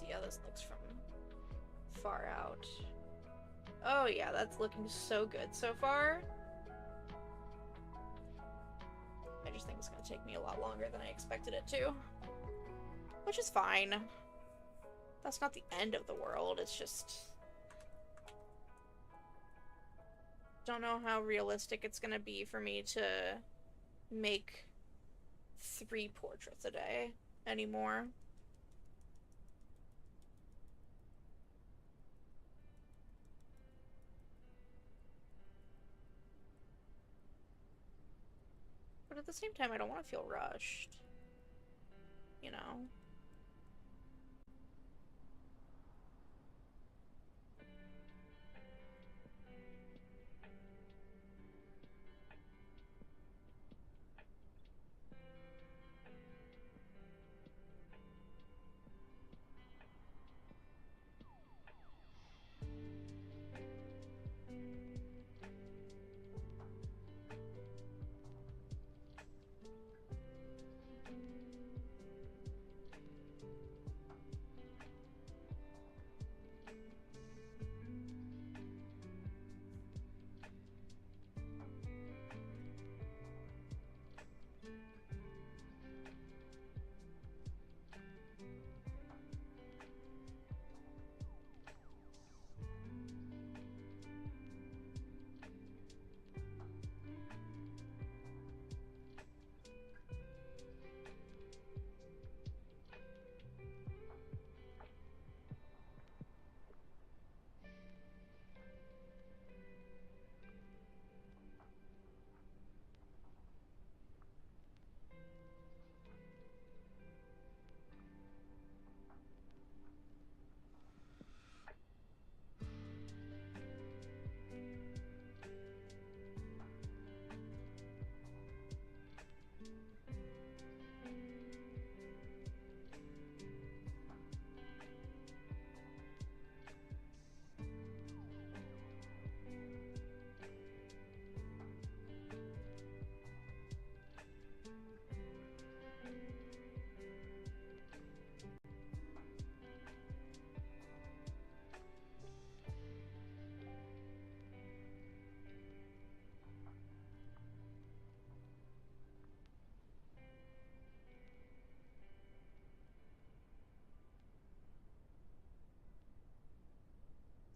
Speaker 1: see how this looks from far out. Oh yeah, that's looking so good so far. I just think it's gonna take me a lot longer than I expected it to. Which is fine. That's not the end of the world, it's just... don't know how realistic it's gonna be for me to make 3 portraits a day anymore. But at the same time, I don't want to feel rushed. You know?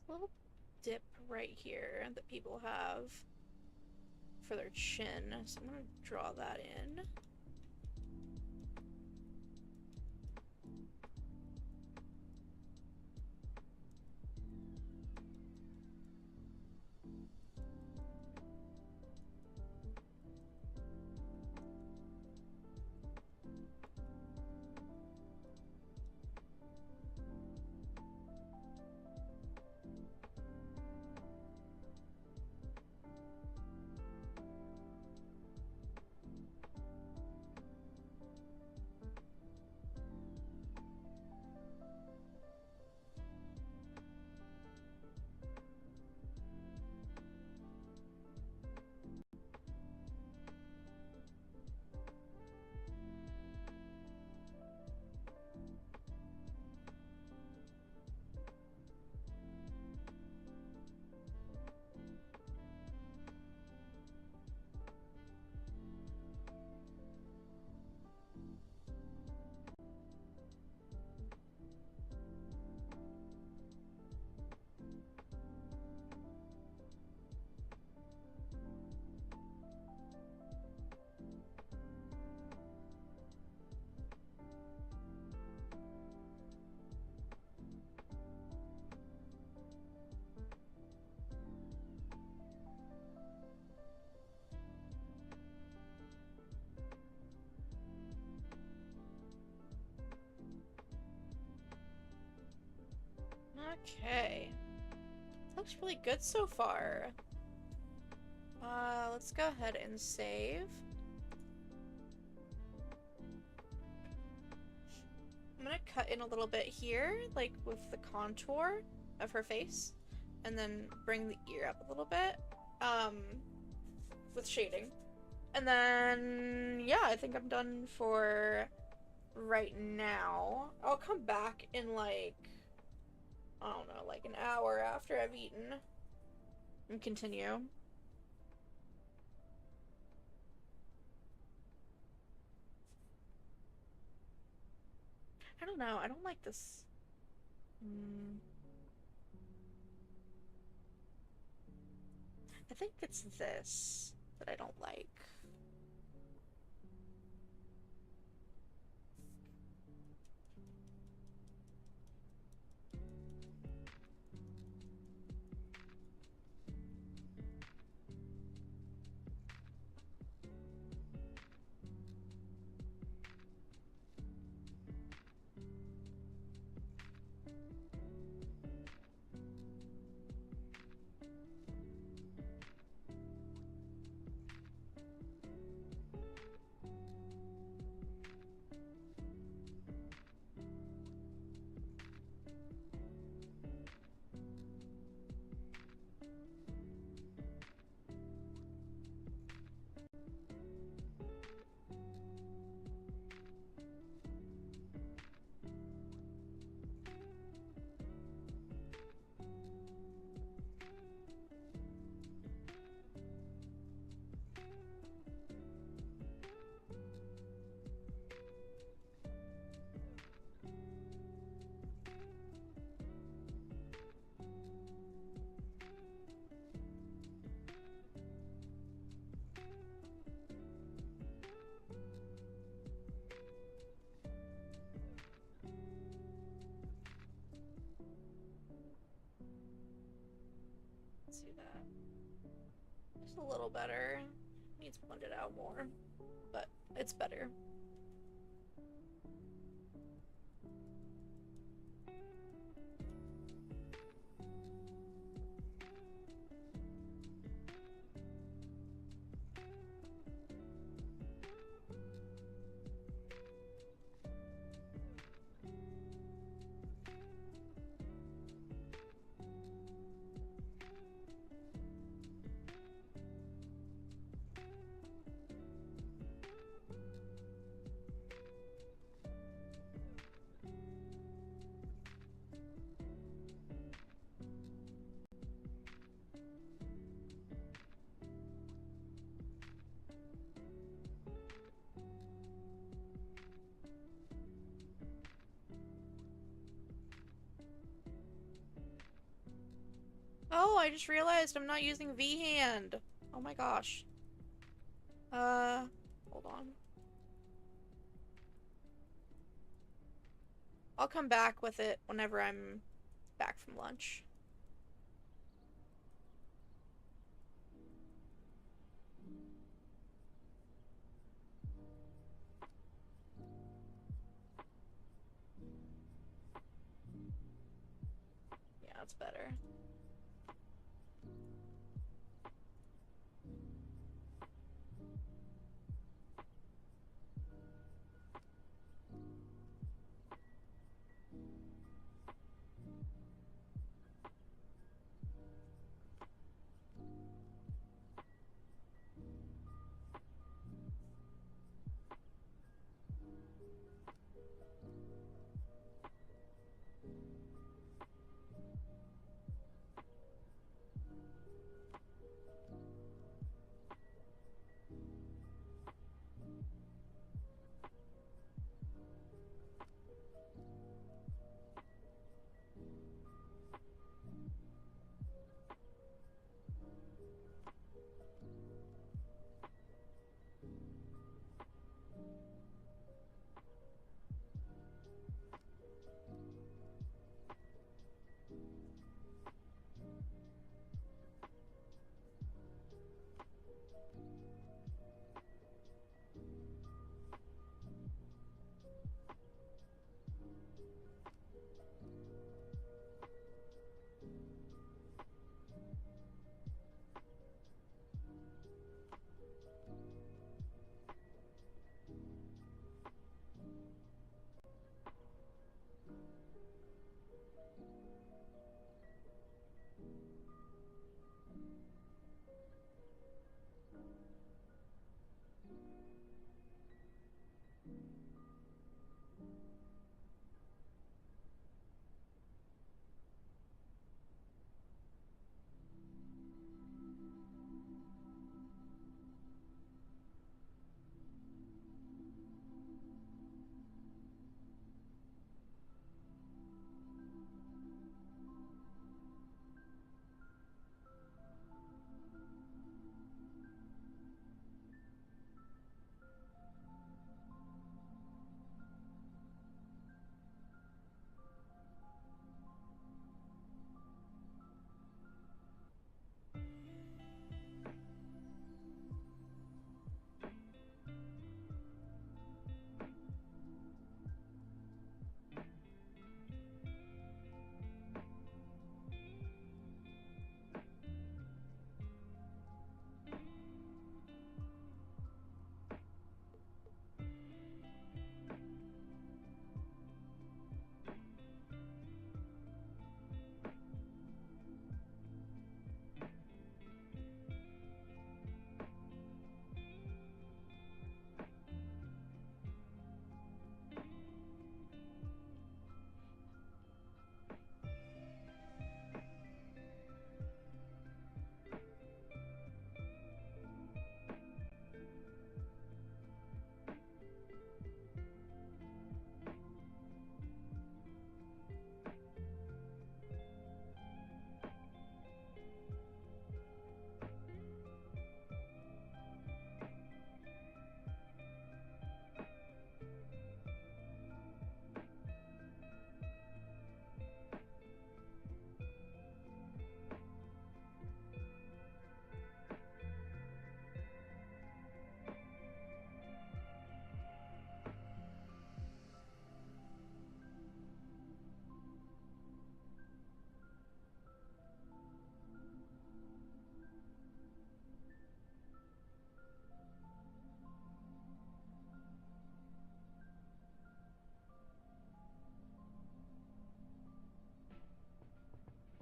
Speaker 1: A little dip right here that people have for their chin, so I'm gonna draw that in. Okay. Looks really good so far. Let's go ahead and save. I'm gonna cut in a little bit here, like with the contour of her face, and then bring the ear up a little bit, with shading. And then, yeah, I think I'm done for right now. I'll come back in like, I don't know, like an hour after I've eaten and continue. I don't know. I don't like this. I think it's this that I don't like. Let's do that. Just a little better. Needs blended out more, but it's better. Oh, I just realized I'm not using V-Hand. Oh my gosh. Hold on. I'll come back with it whenever I'm back from lunch. Yeah, that's better.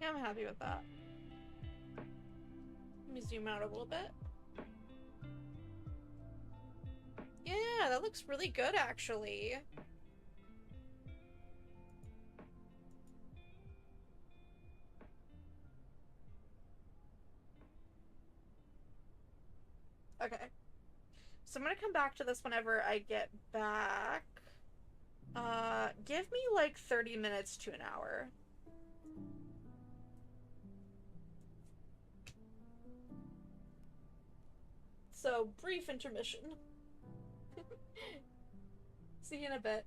Speaker 1: Yeah, I'm happy with that. Let me zoom out a little bit. Yeah, that looks really good, actually. Okay. So I'm gonna come back to this whenever I get back. Give me like 30 minutes to an hour. So, brief intermission. See you in a bit.